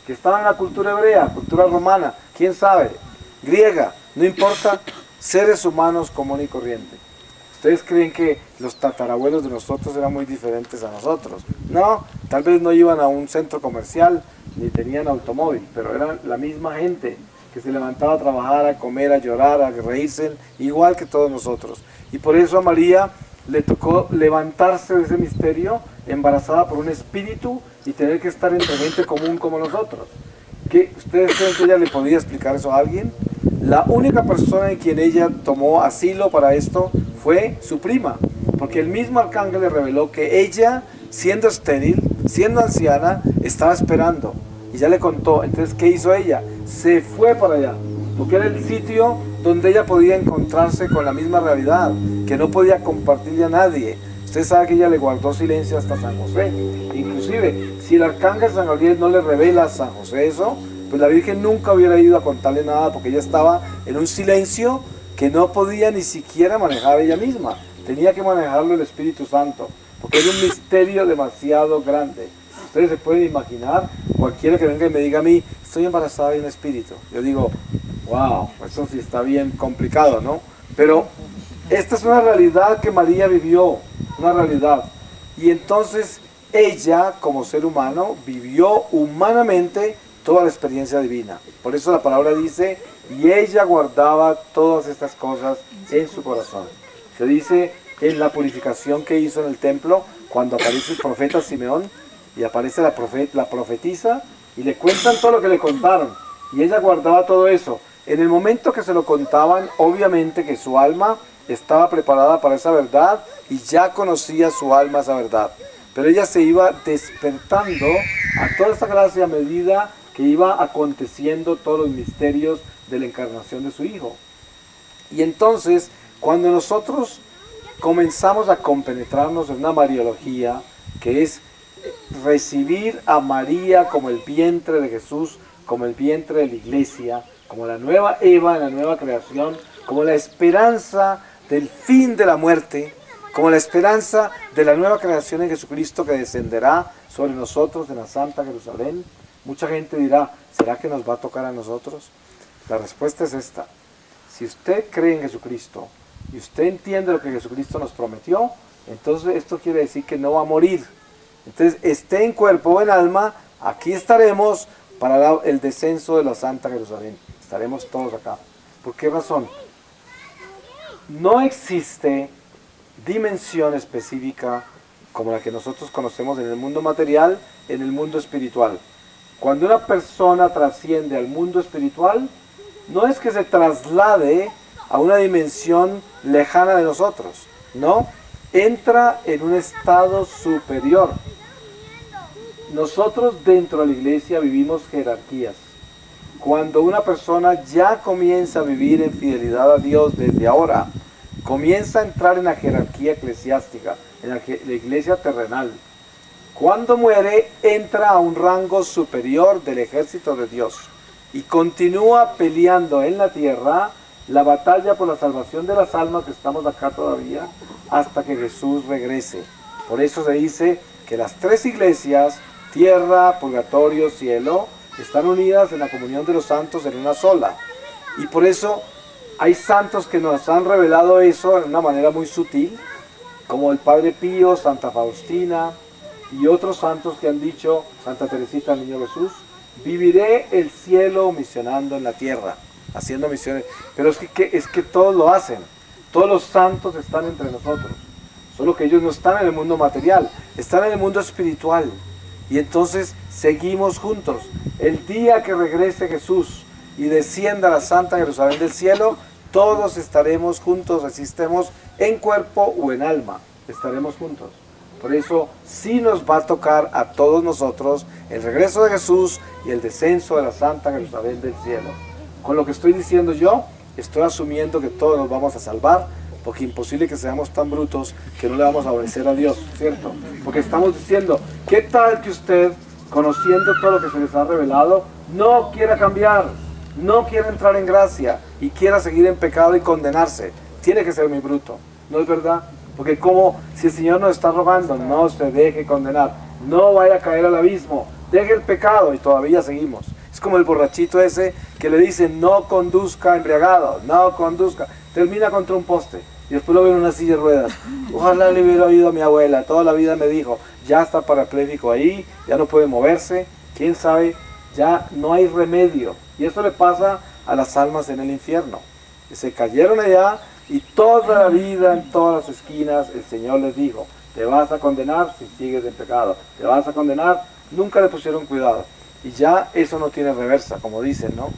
que estaban en la cultura hebrea, cultura romana, quién sabe, griega, no importa, seres humanos común y corriente. ¿Ustedes creen que los tatarabuelos de nosotros eran muy diferentes a nosotros? No, tal vez no iban a un centro comercial, ni tenían automóvil, pero eran la misma gente que se levantaba a trabajar, a comer, a llorar, a reírse, igual que todos nosotros. Y por eso a María le tocó levantarse de ese misterio, embarazada por un espíritu, y tener que estar entre gente común como nosotros. ¿Qué? ¿Ustedes creen que ella le podía explicar eso a alguien? La única persona en quien ella tomó asilo para esto fue su prima, porque el mismo arcángel le reveló que ella, siendo estéril, siendo anciana, estaba esperando, y ya le contó. Entonces, ¿qué hizo ella? Se fue para allá, porque era el sitio donde ella podía encontrarse con la misma realidad, que no podía compartirle a nadie. Usted sabe que ella le guardó silencio hasta San José. Inclusive, si el arcángel San Gabriel no le revela a San José eso, pues la Virgen nunca hubiera ido a contarle nada, porque ella estaba en un silencio que no podía ni siquiera manejar ella misma. Tenía que manejarlo el Espíritu Santo, porque era un misterio demasiado grande. Ustedes se pueden imaginar, cualquiera que venga y me diga a mí, estoy embarazada de un espíritu. Yo digo, wow, eso sí está bien complicado, ¿no? Pero esta es una realidad que María vivió, una realidad. Y entonces ella, como ser humano, vivió humanamente toda la experiencia divina. Por eso la palabra dice, y ella guardaba todas estas cosas en su corazón. Se dice en la purificación que hizo en el templo, cuando aparece el profeta Simeón, y aparece la profetisa, y le cuentan todo lo que le contaron, y ella guardaba todo eso. En el momento que se lo contaban, obviamente que su alma estaba preparada para esa verdad, y ya conocía su alma esa verdad. Pero ella se iba despertando a toda esa gracia a medida que iba aconteciendo todos los misterios de la encarnación de su Hijo. Y entonces, cuando nosotros comenzamos a compenetrarnos en una mariología, que es recibir a María como el vientre de Jesús, como el vientre de la iglesia, como la nueva Eva en la nueva creación, como la esperanza del fin de la muerte, como la esperanza de la nueva creación en Jesucristo que descenderá sobre nosotros en la Santa Jerusalén. Mucha gente dirá, ¿será que nos va a tocar a nosotros? La respuesta es esta: si usted cree en Jesucristo y usted entiende lo que Jesucristo nos prometió, entonces esto quiere decir que no va a morir. Entonces, esté en cuerpo o en alma, aquí estaremos para el descenso de la Santa Jerusalén. Estaremos todos acá. ¿Por qué razón? No existe dimensión específica como la que nosotros conocemos en el mundo material, en el mundo espiritual. Cuando una persona trasciende al mundo espiritual, no es que se traslade a una dimensión lejana de nosotros, no, entra en un estado superior. Nosotros dentro de la iglesia vivimos jerarquías. Cuando una persona ya comienza a vivir en fidelidad a Dios desde ahora, comienza a entrar en la jerarquía eclesiástica, en la iglesia terrenal. Cuando muere, entra a un rango superior del ejército de Dios y continúa peleando en la tierra la batalla por la salvación de las almas que estamos acá todavía, hasta que Jesús regrese. Por eso se dice que las tres iglesias, tierra, purgatorio, cielo, están unidas en la comunión de los santos en una sola. Y por eso hay santos que nos han revelado eso de una manera muy sutil, como el Padre Pío, Santa Faustina y otros santos que han dicho, Santa Teresita del Niño Jesús, viviré el cielo misionando en la tierra, haciendo misiones. Pero es que todos lo hacen, todos los santos están entre nosotros, solo que ellos no están en el mundo material, están en el mundo espiritual. Y entonces seguimos juntos. El día que regrese Jesús y descienda a la Santa Jerusalén del cielo, todos estaremos juntos, así estemos en cuerpo o en alma, estaremos juntos. Por eso sí nos va a tocar a todos nosotros el regreso de Jesús y el descenso de la Santa Jerusalén del cielo. Con lo que estoy diciendo yo, estoy asumiendo que todos nos vamos a salvar, porque imposible que seamos tan brutos que no le vamos a obedecer a Dios, ¿cierto? Porque estamos diciendo, ¿qué tal que usted, conociendo todo lo que se les ha revelado, no quiera cambiar, no quiera entrar en gracia y quiera seguir en pecado y condenarse? Tiene que ser muy bruto, ¿no es verdad? Porque como si el Señor nos está rogando, no se deje condenar, no vaya a caer al abismo, deje el pecado, y todavía seguimos. Es como el borrachito ese que le dice, no conduzca embriagado, no conduzca, termina contra un poste. Y después lo veo en una silla de ruedas. Ojalá le hubiera oído a mi abuela, toda la vida me dijo, ya está parapléjico ahí, ya no puede moverse, quién sabe, ya no hay remedio. Y eso le pasa a las almas en el infierno. Se cayeron allá y toda la vida, en todas las esquinas, el Señor les dijo, te vas a condenar si sigues en pecado, te vas a condenar, nunca le pusieron cuidado. Y ya eso no tiene reversa, como dicen, ¿no?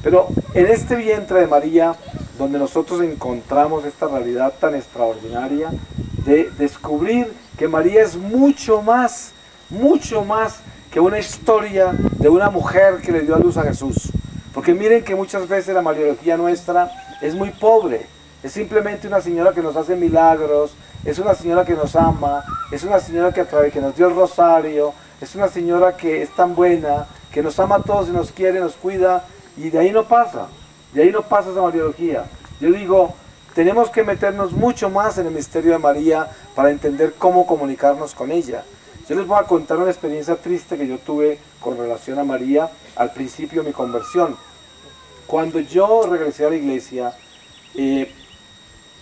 Pero en este vientre de María, donde nosotros encontramos esta realidad tan extraordinaria de descubrir que María es mucho más que una historia de una mujer que le dio a luz a Jesús. Porque miren que muchas veces la mariología nuestra es muy pobre, es simplemente una señora que nos hace milagros, es una señora que nos ama, es una señora que nos dio el rosario, es una señora que es tan buena, que nos ama a todos y nos quiere, nos cuida, y de ahí no pasa esa mariología. Yo digo, tenemos que meternos mucho más en el misterio de María para entender cómo comunicarnos con ella. Yo les voy a contar una experiencia triste que yo tuve con relación a María al principio de mi conversión. Cuando yo regresé a la iglesia,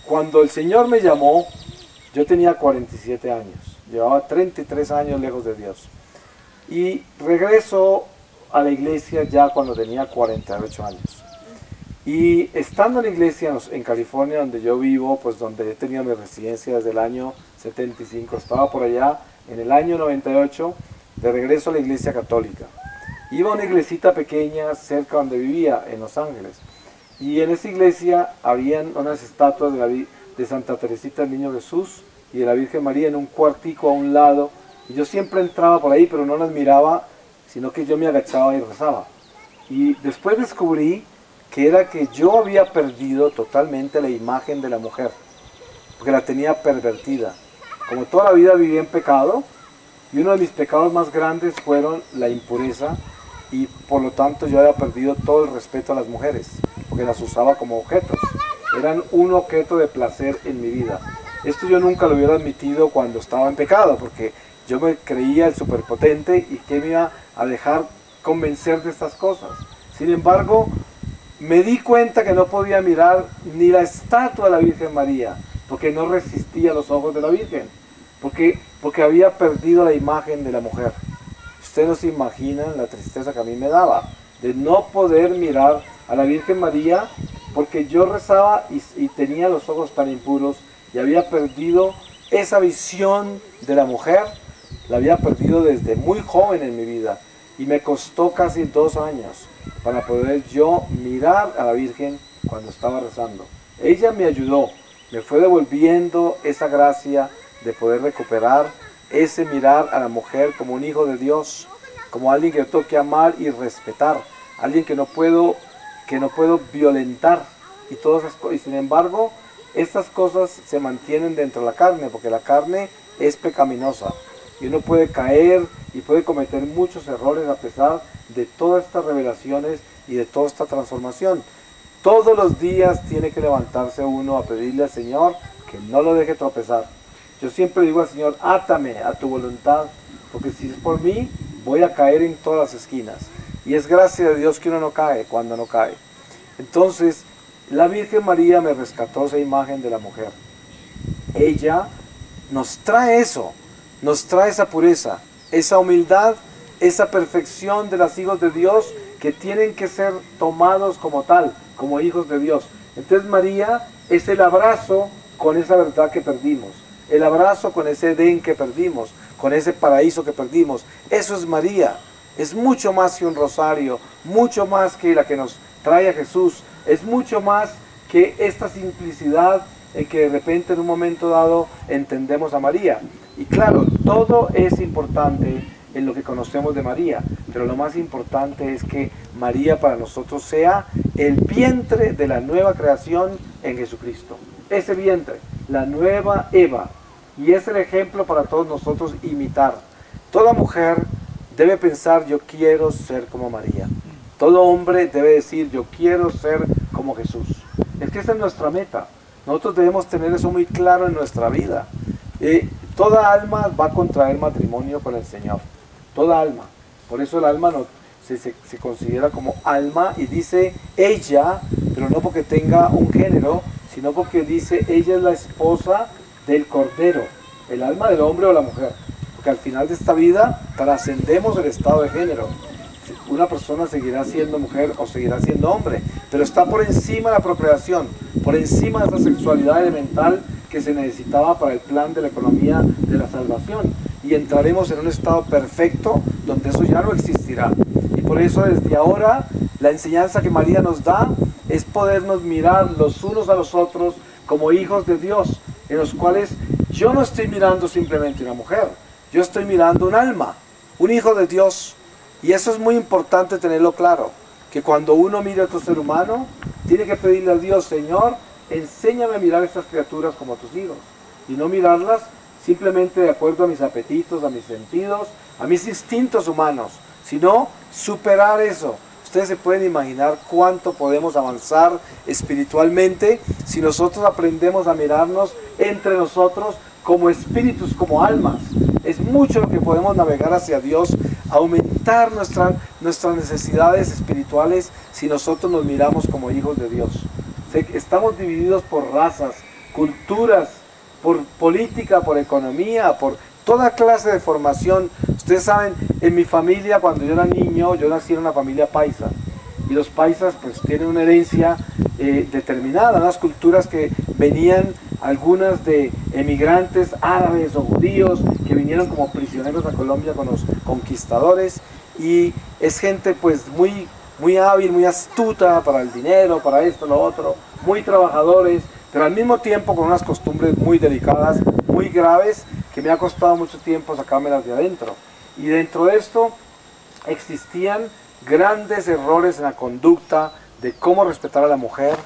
cuando el Señor me llamó, yo tenía 47 años, llevaba 33 años lejos de Dios. Y regreso a la iglesia ya cuando tenía 48 años. Y estando en la iglesia en California, donde yo vivo, pues donde he tenido mi residencia desde el año 75, estaba por allá en el año 98, de regreso a la iglesia católica. Iba a una iglesita pequeña cerca donde vivía, en Los Ángeles. Y en esa iglesia habían unas estatuas de Santa Teresita del Niño Jesús y de la Virgen María en un cuartico a un lado. Y yo siempre entraba por ahí, pero no las miraba, sino que yo me agachaba y rezaba. Y después descubrí que era que yo había perdido totalmente la imagen de la mujer, porque la tenía pervertida. Como toda la vida viví en pecado, y uno de mis pecados más grandes fueron la impureza, y por lo tanto yo había perdido todo el respeto a las mujeres, porque las usaba como objetos. eran un objeto de placer en mi vida. Esto yo nunca lo hubiera admitido cuando estaba en pecado, porque yo me creía el superpotente y que me iba a dejar convencer de estas cosas. Sin embargo, me di cuenta que no podía mirar ni la estatua de la Virgen María, porque no resistía a los ojos de la Virgen, porque había perdido la imagen de la mujer. Ustedes no se imaginan la tristeza que a mí me daba, de no poder mirar a la Virgen María, porque yo rezaba y tenía los ojos tan impuros, y había perdido esa visión de la mujer, la había perdido desde muy joven en mi vida, y me costó casi 2 años para poder yo mirar a la Virgen cuando estaba rezando. Ella me ayudó, me fue devolviendo esa gracia de poder recuperar ese mirar a la mujer como un hijo de Dios, como alguien que yo tengo que amar y respetar, alguien que no puedo violentar y todas esas cosas. Y sin embargo, estas cosas se mantienen dentro de la carne, porque la carne es pecaminosa y uno puede caer y puede cometer muchos errores a pesar de todas estas revelaciones y de toda esta transformación. Todos los días tiene que levantarse uno a pedirle al Señor que no lo deje tropezar. Yo siempre digo al Señor, átame a tu voluntad, porque si es por mí, voy a caer en todas las esquinas. Y es gracia de Dios que uno no cae cuando no cae. Entonces, la Virgen María me rescató esa imagen de la mujer. Ella nos trae eso, nos trae esa pureza, esa humildad, esa perfección de los hijos de Dios que tienen que ser tomados como tal, como hijos de Dios. Entonces María es el abrazo con esa verdad que perdimos, el abrazo con ese Edén que perdimos, con ese paraíso que perdimos. Eso es María, es mucho más que un rosario, mucho más que la que nos trae a Jesús, es mucho más que esta simplicidad en que de repente en un momento dado entendemos a María. Y claro, todo es importante en lo que conocemos de María, pero lo más importante es que María para nosotros sea el vientre de la nueva creación en Jesucristo. Ese vientre, la nueva Eva, y es el ejemplo para todos nosotros imitar. Toda mujer debe pensar, yo quiero ser como María. Todo hombre debe decir, yo quiero ser como Jesús. Es que esa es nuestra meta. Nosotros debemos tener eso muy claro en nuestra vida. Toda alma va a contraer matrimonio con el Señor. Toda alma. Por eso el alma se considera como alma y dice ella, pero no porque tenga un género, sino porque dice ella es la esposa del Cordero, el alma del hombre o la mujer. Porque al final de esta vida trascendemos el estado de género. Una persona seguirá siendo mujer o seguirá siendo hombre, pero está por encima de la procreación, por encima de esa sexualidad elemental que se necesitaba para el plan de la economía de la salvación. Y entraremos en un estado perfecto donde eso ya no existirá. Y por eso desde ahora la enseñanza que María nos da es podernos mirar los unos a los otros como hijos de Dios, en los cuales yo no estoy mirando simplemente una mujer, yo estoy mirando un alma, un hijo de Dios. Y eso es muy importante tenerlo claro, que cuando uno mira a otro ser humano, tiene que pedirle a Dios, Señor, enséñame a mirar a estas criaturas como tus hijos, y no mirarlas simplemente de acuerdo a mis apetitos, a mis sentidos, a mis instintos humanos, sino superar eso. Ustedes se pueden imaginar cuánto podemos avanzar espiritualmente si nosotros aprendemos a mirarnos entre nosotros como espíritus, como almas. Es mucho lo que podemos navegar hacia Dios, aumentar nuestras necesidades espirituales si nosotros nos miramos como hijos de Dios. Estamos divididos por razas, culturas, por política, por economía, por toda clase de formación. Ustedes saben, en mi familia, cuando yo era niño, yo nací en una familia paisa. Y los paisas pues tienen una herencia determinada, unas culturas que venían, algunas de emigrantes árabes o judíos, que vinieron como prisioneros a Colombia con los conquistadores. Y es gente pues muy hábil, muy astuta para el dinero, para esto, lo otro, muy trabajadores, pero al mismo tiempo con unas costumbres muy delicadas, muy graves, que me ha costado mucho tiempo sacármelas de adentro. Y dentro de esto existían grandes errores en la conducta de cómo respetar a la mujer,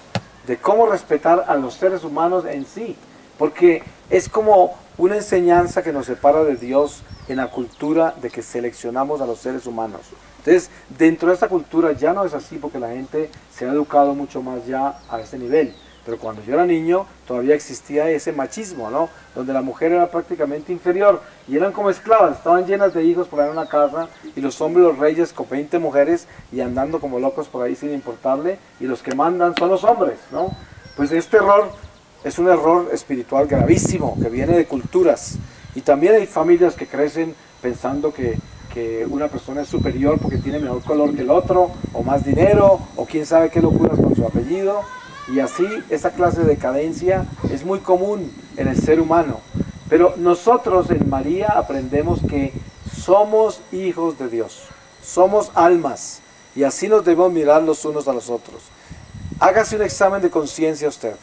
de cómo respetar a los seres humanos en sí, porque es como una enseñanza que nos separa de Dios en la cultura de que seleccionamos a los seres humanos. Entonces, dentro de esta cultura ya no es así, porque la gente se ha educado mucho más ya a ese nivel. Pero cuando yo era niño todavía existía ese machismo, ¿no? Donde la mujer era prácticamente inferior y eran como esclavas, estaban llenas de hijos por ahí en una casa y los hombres, los reyes con 20 mujeres y andando como locos por ahí sin importarle, y los que mandan son los hombres, ¿no? Pues este error es un error espiritual gravísimo que viene de culturas, y también hay familias que crecen pensando que una persona es superior porque tiene mejor color que el otro, o más dinero, o quién sabe qué locuras con su apellido. Y así, esa clase de decadencia es muy común en el ser humano. Pero nosotros en María aprendemos que somos hijos de Dios, somos almas, y así nos debemos mirar los unos a los otros. Hágase un examen de conciencia usted.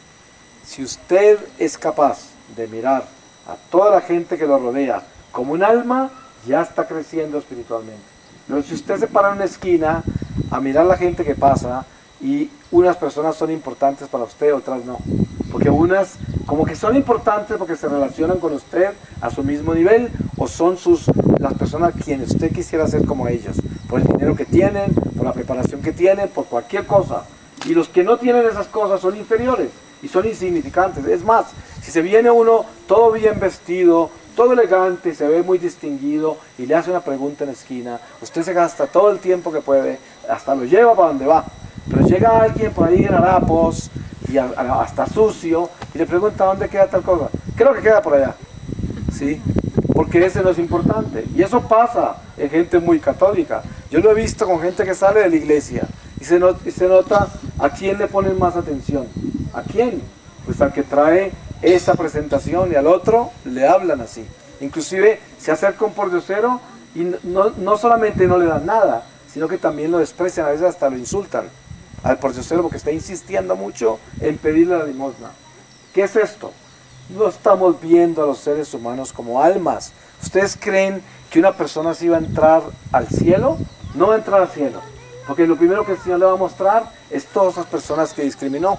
Si usted es capaz de mirar a toda la gente que lo rodea como un alma, ya está creciendo espiritualmente. Pero si usted se para en una esquina a mirar a la gente que pasa, y unas personas son importantes para usted, otras no, porque unas como que son importantes porque se relacionan con usted a su mismo nivel, o son las personas quienes usted quisiera ser como ellos, por el dinero que tienen, por la preparación que tienen, por cualquier cosa. Y los que no tienen esas cosas son inferiores y son insignificantes. Es más, si se viene uno todo bien vestido, todo elegante, se ve muy distinguido, y le hace una pregunta en la esquina, usted se gasta todo el tiempo que puede, hasta lo lleva para donde va. Pero llega alguien por ahí en harapos y hasta sucio y le pregunta dónde queda tal cosa. Creo que queda por allá, ¿sí? Porque ese no es importante. Y eso pasa en gente muy católica. Yo lo he visto con gente que sale de la iglesia y se nota a quién le ponen más atención. ¿A quién? Pues al que trae esa presentación, y al otro le hablan así. Inclusive se acerca un pordiosero y no solamente no le dan nada, sino que también lo desprecian, a veces hasta lo insultan al pordiosero porque está insistiendo mucho en pedirle la limosna. ¿Qué es esto? No estamos viendo a los seres humanos como almas. ¿Ustedes creen que una persona se iba a entrar al cielo? No va a entrar al cielo, porque lo primero que el Señor le va a mostrar es todas esas personas que discriminó.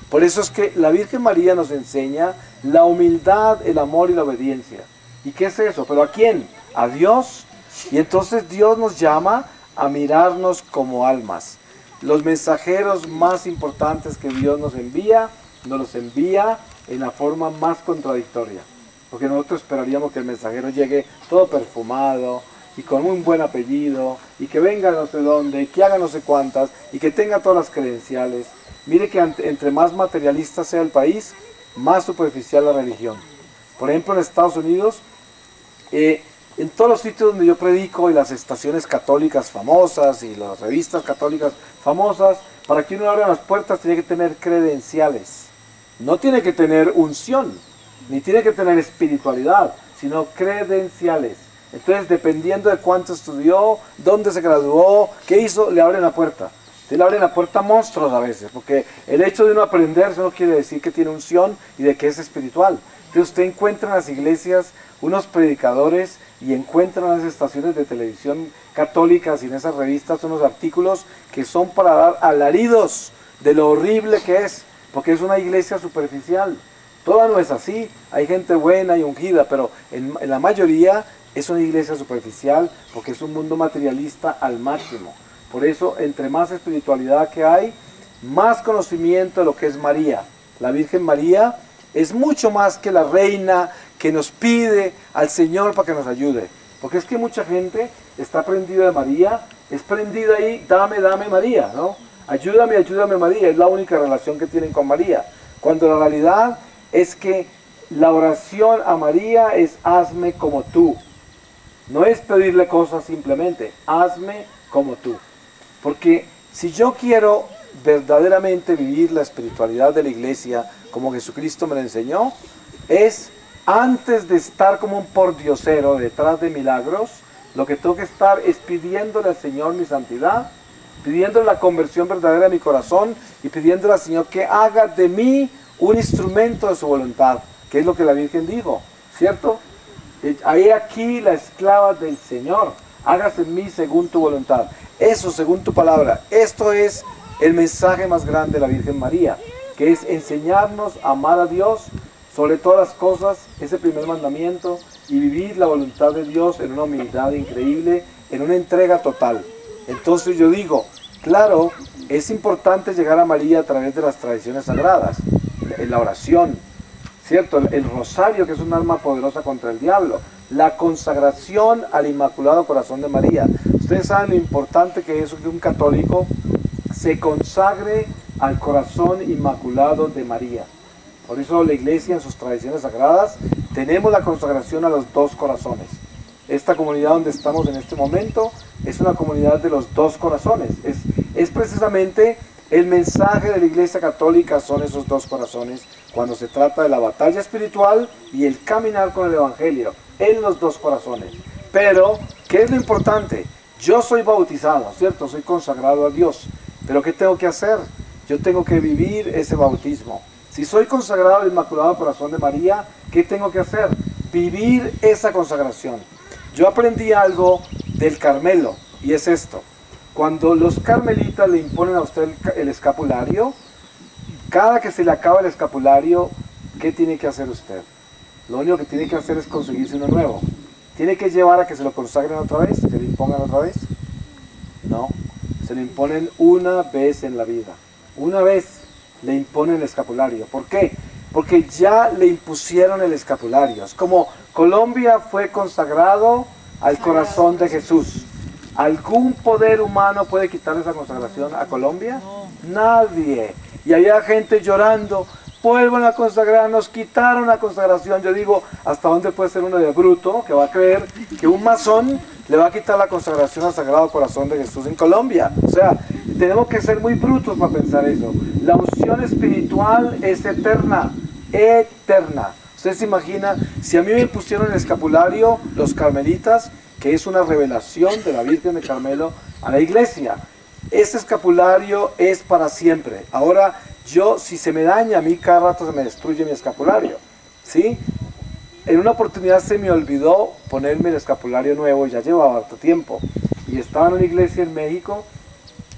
Por eso es que la Virgen María nos enseña la humildad, el amor y la obediencia. ¿Y qué es eso? ¿Pero a quién? A Dios. Y entonces Dios nos llama a mirarnos como almas. Los mensajeros más importantes que Dios nos los envía en la forma más contradictoria. Porque nosotros esperaríamos que el mensajero llegue todo perfumado y con un buen apellido, y que venga no sé dónde, que haga no sé cuántas, y que tenga todas las credenciales. Mire que entre más materialista sea el país, más superficial la religión. Por ejemplo, en Estados Unidos, en todos los sitios donde yo predico, y las estaciones católicas famosas y las revistas católicas famosas, para que uno abra las puertas tiene que tener credenciales. No tiene que tener unción, ni tiene que tener espiritualidad, sino credenciales. Entonces, dependiendo de cuánto estudió, dónde se graduó, qué hizo, le abren la puerta. Le abren la puerta a monstruos a veces, porque el hecho de uno aprender no quiere decir que tiene unción y de que es espiritual. Entonces usted encuentra en las iglesias unos predicadores, y encuentra en las estaciones de televisión católicas y en esas revistas unos artículos que son para dar alaridos de lo horrible que es, porque es una iglesia superficial. Toda no es así, hay gente buena y ungida, pero en la mayoría es una iglesia superficial, porque es un mundo materialista al máximo. Por eso, entre más espiritualidad que hay, más conocimiento de lo que es María. La Virgen María es mucho más que la reina que nos pide al Señor para que nos ayude. Porque es que mucha gente está prendida de María, es prendida ahí, dame, dame María, ¿no? Ayúdame, ayúdame María, es la única relación que tienen con María. Cuando la realidad es que la oración a María es hazme como tú. No es pedirle cosas simplemente, hazme como tú. Porque si yo quiero verdaderamente vivir la espiritualidad de la iglesia como Jesucristo me la enseñó, es antes de estar como un pordiosero detrás de milagros, lo que tengo que estar es pidiéndole al Señor mi santidad, pidiéndole la conversión verdadera de mi corazón y pidiéndole al Señor que haga de mí un instrumento de su voluntad, que es lo que la Virgen dijo, ¿cierto? Ahí aquí la esclava del Señor, hágase en mí según tu voluntad. Eso, según tu palabra. Esto es el mensaje más grande de la Virgen María, que es enseñarnos a amar a Dios sobre todas las cosas, ese primer mandamiento, y vivir la voluntad de Dios en una humildad increíble, en una entrega total. Entonces yo digo, claro, es importante llegar a María a través de las tradiciones sagradas, la oración, ¿cierto? El rosario, que es un arma poderosa contra el diablo. La consagración al Inmaculado Corazón de María. Ustedes saben lo importante que es que un católico se consagre al Corazón Inmaculado de María. Por eso la Iglesia en sus tradiciones sagradas tenemos la consagración a los dos corazones. Esta comunidad donde estamos en este momento es una comunidad de los dos corazones. Es precisamente el mensaje de la Iglesia Católica, son esos dos corazones cuando se trata de la batalla espiritual y el caminar con el Evangelio en los dos corazones. Pero, ¿qué es lo importante? Yo soy bautizado, ¿cierto? Soy consagrado a Dios. Pero ¿qué tengo que hacer? Yo tengo que vivir ese bautismo. Si soy consagrado al Inmaculado Corazón de María, ¿qué tengo que hacer? Vivir esa consagración. Yo aprendí algo del Carmelo, y es esto. Cuando los carmelitas le imponen a usted el escapulario, cada que se le acaba el escapulario, ¿qué tiene que hacer usted? Lo único que tiene que hacer es conseguirse uno nuevo. ¿Tiene que llevar a que se lo consagren otra vez? ¿Se lo impongan otra vez? No. Se lo imponen una vez en la vida. Una vez le imponen el escapulario. ¿Por qué? Porque ya le impusieron el escapulario. Es como Colombia fue consagrado al corazón de Jesús. ¿Algún poder humano puede quitar esa consagración a Colombia? Nadie. Y había gente llorando, vuelvan a consagrar, nos quitaron la consagración. Yo digo, ¿hasta dónde puede ser uno de bruto que va a creer que un masón le va a quitar la consagración al Sagrado Corazón de Jesús en Colombia? O sea, tenemos que ser muy brutos para pensar eso. La unción espiritual es eterna, eterna. Usted se imagina, si a mí me pusieron el escapulario, los carmelitas, que es una revelación de la Virgen de Carmelo a la iglesia, ese escapulario es para siempre. Ahora, yo, si se me daña, a mí cada rato se me destruye mi escapulario, ¿sí? En una oportunidad se me olvidó ponerme el escapulario nuevo, ya llevaba harto tiempo, y estaba en una iglesia en México,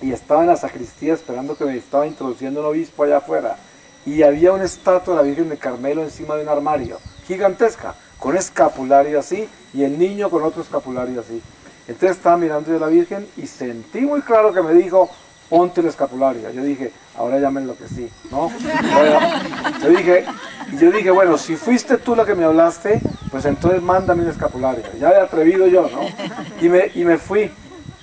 y estaba en la sacristía esperando que me estaba introduciendo un obispo allá afuera, y había una estatua de la Virgen de Carmelo encima de un armario, gigantesca, con escapulario así, y el niño con otro escapulario así. Entonces estaba mirando yo a la Virgen y sentí muy claro que me dijo, ponte el escapulario. Yo dije, ahora ya me enloquecí, ¿no? Yo dije, bueno, si fuiste tú la que me hablaste, pues entonces mándame el escapulario. Ya he atrevido yo, ¿no? Y me fui.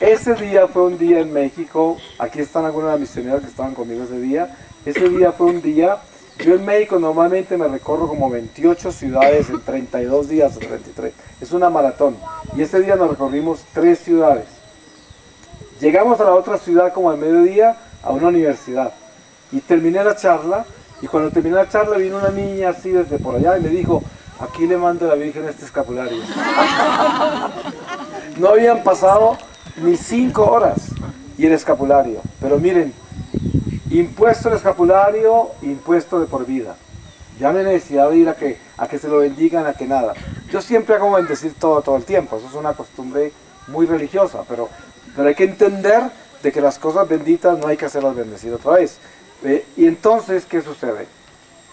Ese día fue un día en México, aquí están algunos de las misioneras que estaban conmigo ese día. Ese día fue un día, yo en México normalmente me recorro como 28 ciudades en 32 días o 33. Es una maratón. Y ese día nos recorrimos 3 ciudades. Llegamos a la otra ciudad como al mediodía, a una universidad. Y terminé la charla, y cuando terminé la charla vino una niña así desde por allá y me dijo, aquí le mando a la Virgen este escapulario. No habían pasado ni 5 horas y el escapulario. Pero miren, impuesto el escapulario, impuesto de por vida. Ya no hay necesidad de ir a que se lo bendigan, a que nada. Yo siempre hago bendecir todo el tiempo. Eso es una costumbre muy religiosa, pero hay que entender de que las cosas benditas no hay que hacerlas bendecir otra vez. Y entonces, ¿qué sucede?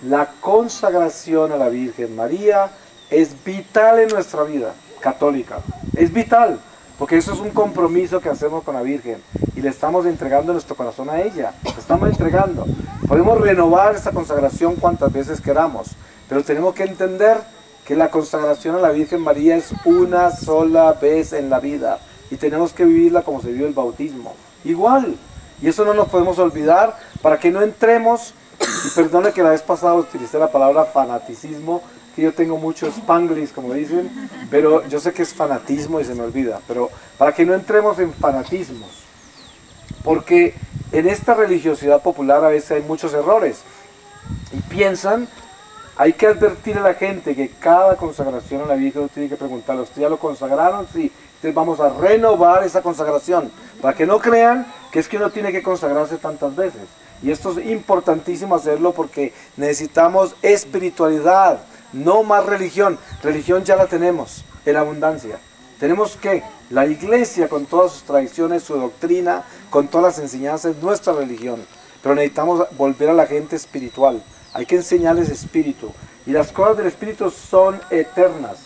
La consagración a la Virgen María es vital en nuestra vida católica. Es vital, porque eso es un compromiso que hacemos con la Virgen y le estamos entregando nuestro corazón a ella. Le estamos entregando. Podemos renovar esa consagración cuantas veces queramos, pero tenemos que entender que la consagración a la Virgen María es una sola vez en la vida y tenemos que vivirla como se vive el bautismo. Igual. Y eso no nos podemos olvidar para que no entremos, y perdone que la vez pasada utilicé la palabra fanaticismo, que yo tengo mucho spanglish, como dicen, pero yo sé que es fanatismo y se me olvida, pero para que no entremos en fanatismos, porque en esta religiosidad popular a veces hay muchos errores, y piensan, hay que advertir a la gente que cada consagración a la Virgen tiene que preguntarle, ¿usted ya lo consagraron? Sí, entonces vamos a renovar esa consagración, para que no crean que es que uno tiene que consagrarse tantas veces. Y esto es importantísimo hacerlo porque necesitamos espiritualidad, no más religión. Religión ya la tenemos en abundancia. Tenemos que, la iglesia con todas sus tradiciones, su doctrina, con todas las enseñanzas, es nuestra religión. Pero necesitamos volver a la gente espiritual. Hay que enseñarles espíritu. Y las cosas del espíritu son eternas.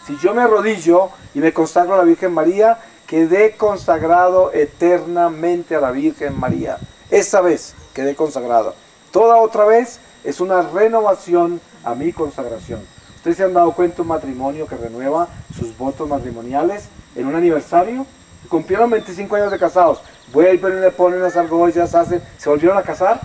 Si yo me arrodillo y me consagro a la Virgen María, quedé consagrado eternamente a la Virgen María. Esa vez quedé consagrado. Toda otra vez es una renovación a mi consagración. ¿Ustedes se han dado cuenta un matrimonio que renueva sus votos matrimoniales en un aniversario? Cumplieron 25 años de casados, vuelven, le ponen las argollas, ¿se volvieron a casar?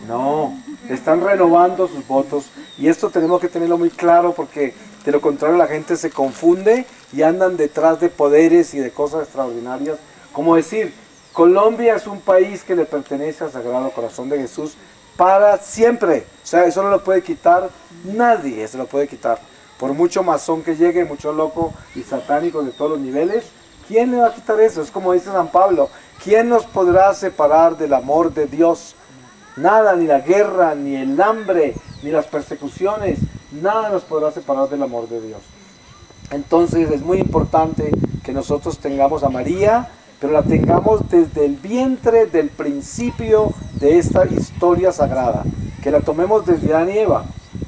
No, están renovando sus votos, y esto tenemos que tenerlo muy claro, porque de lo contrario la gente se confunde y andan detrás de poderes y de cosas extraordinarias. Como decir, Colombia es un país que le pertenece al Sagrado Corazón de Jesús para siempre. O sea, eso no lo puede quitar nadie, se lo puede quitar. Por mucho masón que llegue, mucho loco y satánico de todos los niveles, ¿quién le va a quitar eso? Es como dice San Pablo, ¿quién nos podrá separar del amor de Dios? Nada, ni la guerra, ni el hambre, ni las persecuciones, nada nos podrá separar del amor de Dios. Entonces es muy importante que nosotros tengamos a María, pero la tengamos desde el vientre del principio de esta historia sagrada, que la tomemos desde Adán y Eva,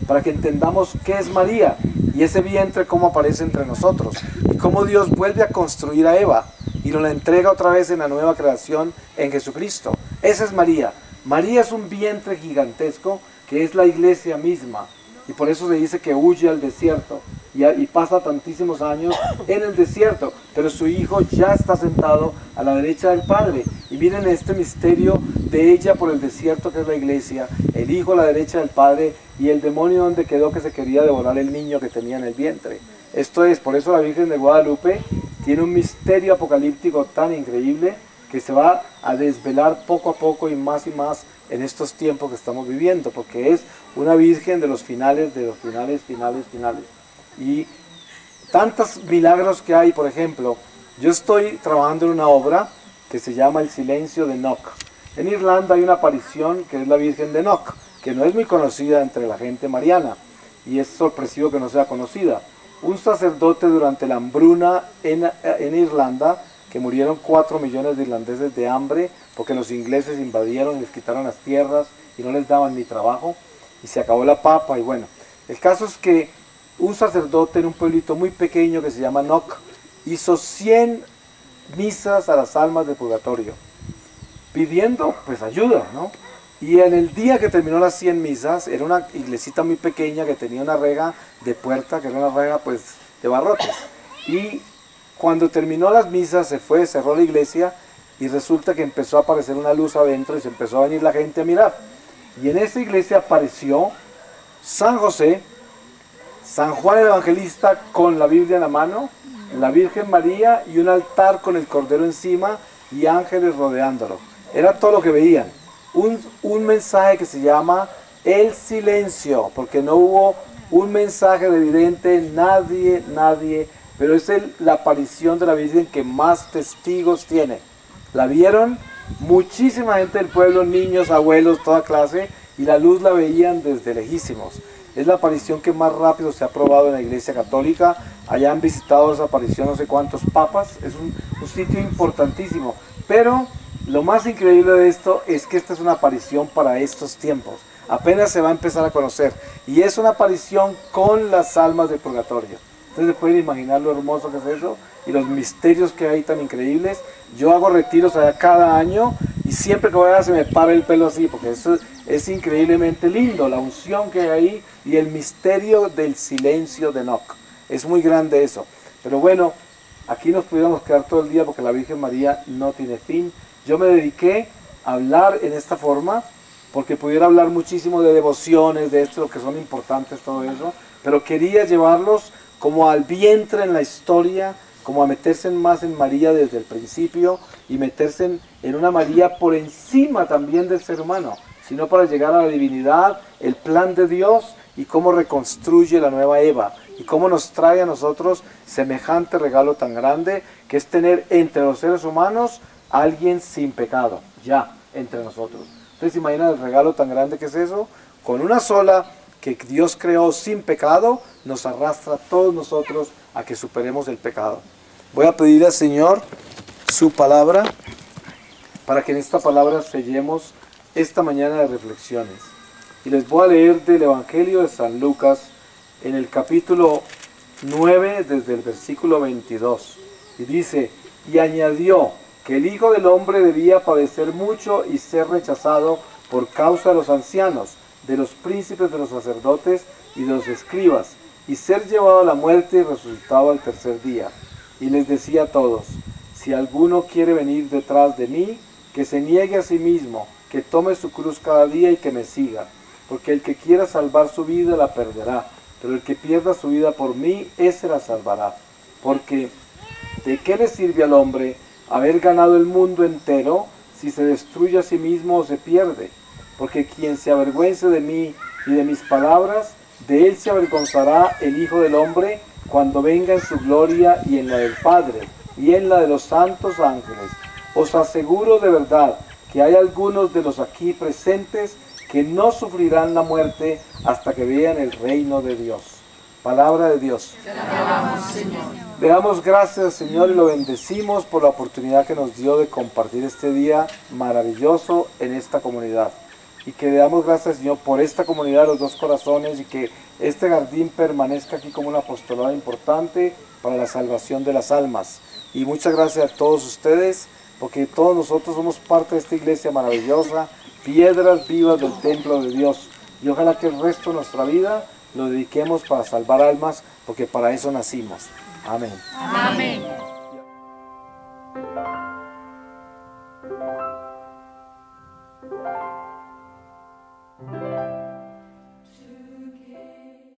para que entendamos qué es María, y ese vientre cómo aparece entre nosotros, y cómo Dios vuelve a construir a Eva, y nos la entrega otra vez en la nueva creación en Jesucristo. Esa es María. María es un vientre gigantesco que es la iglesia misma, y por eso se dice que huye al desierto y pasa tantísimos años en el desierto, pero su hijo ya está sentado a la derecha del Padre. Y miren este misterio de ella por el desierto, que es la iglesia, el hijo a la derecha del Padre, y el demonio donde quedó, que se quería devorar el niño que tenía en el vientre. Esto es, por eso la Virgen de Guadalupe tiene un misterio apocalíptico tan increíble, que se va a desvelar poco a poco y más en estos tiempos que estamos viviendo, porque es una Virgen de los finales, finales. Y tantos milagros que hay. Por ejemplo, yo estoy trabajando en una obra que se llama El Silencio de Enoch. En Irlanda hay una aparición que es la Virgen de Enoch, que no es muy conocida entre la gente mariana, y es sorpresivo que no sea conocida. Un sacerdote durante la hambruna en Irlanda, que murieron 4 millones de irlandeses de hambre, porque los ingleses invadieron y les quitaron las tierras y no les daban ni trabajo, y se acabó la papa. Y bueno, el caso es que un sacerdote en un pueblito muy pequeño que se llama Enoch hizo 100 misas a las almas del purgatorio, pidiendo pues ayuda, ¿no? Y en el día que terminó las 100 misas, era una iglesita muy pequeña que tenía una rega de puerta, que era una rega pues de barrotes, y cuando terminó las misas se fue, cerró la iglesia, y resulta que empezó a aparecer una luz adentro y se empezó a venir la gente a mirar. Y en esa iglesia apareció San José, San Juan el Evangelista con la Biblia en la mano, la Virgen María y un altar con el Cordero encima y ángeles rodeándolo. Era todo lo que veían. Un mensaje que se llama el silencio, porque no hubo un mensaje de vidente, nadie, pero es la aparición de la Virgen que más testigos tiene. La vieron muchísima gente del pueblo, niños, abuelos, toda clase, y la luz la veían desde lejísimos. Es la aparición que más rápido se ha probado en la Iglesia Católica. Allá han visitado esa aparición no sé cuántos papas. Es un sitio importantísimo. Pero lo más increíble de esto es que esta es una aparición para estos tiempos. Apenas se va a empezar a conocer. Y es una aparición con las almas del purgatorio. Ustedes se pueden imaginar lo hermoso que es eso y los misterios que hay tan increíbles. Yo hago retiros allá cada año y siempre que voy allá se me para el pelo así, porque eso es increíblemente lindo, la unción que hay ahí y el misterio del silencio de Enoch. Es muy grande eso. Pero bueno, aquí nos pudiéramos quedar todo el día porque la Virgen María no tiene fin. Yo me dediqué a hablar en esta forma porque pudiera hablar muchísimo de devociones, de esto, que son importantes, todo eso, pero quería llevarlos como al vientre en la historia, como a meterse más en María desde el principio y meterse en una María por encima también del ser humano, sino para llegar a la divinidad, el plan de Dios y cómo reconstruye la nueva Eva y cómo nos trae a nosotros semejante regalo tan grande que es tener entre los seres humanos a alguien sin pecado, ya entre nosotros. Entonces imagina el regalo tan grande que es eso, con una sola que Dios creó sin pecado, nos arrastra a todos nosotros a que superemos el pecado. Voy a pedir al Señor su palabra, para que en esta palabra sellemos esta mañana de reflexiones. Y les voy a leer del Evangelio de San Lucas, en el capítulo 9, desde el versículo 22. Y dice, y añadió que el Hijo del Hombre debía padecer mucho y ser rechazado por causa de los ancianos, de los príncipes, de los sacerdotes y de los escribas, y ser llevado a la muerte y resucitado al tercer día. Y les decía a todos: si alguno quiere venir detrás de mí, que se niegue a sí mismo, que tome su cruz cada día y que me siga. Porque el que quiera salvar su vida la perderá, pero el que pierda su vida por mí, ese la salvará. Porque ¿de qué le sirve al hombre haber ganado el mundo entero si se destruye a sí mismo o se pierde? Porque quien se avergüence de mí y de mis palabras, de él se avergonzará el Hijo del Hombre cuando venga en su gloria y en la del Padre y en la de los santos ángeles. Os aseguro de verdad que hay algunos de los aquí presentes que no sufrirán la muerte hasta que vean el reino de Dios. Palabra de Dios. Te alabamos, Señor. Le damos gracias, Señor, y lo bendecimos por la oportunidad que nos dio de compartir este día maravilloso en esta comunidad. Y que le damos gracias, Señor, por esta comunidad de los dos corazones y que este jardín permanezca aquí como un apostolado importante para la salvación de las almas. Y muchas gracias a todos ustedes, porque todos nosotros somos parte de esta iglesia maravillosa, piedras vivas del templo de Dios. Y ojalá que el resto de nuestra vida lo dediquemos para salvar almas, porque para eso nacimos. Amén. Amén. Amén.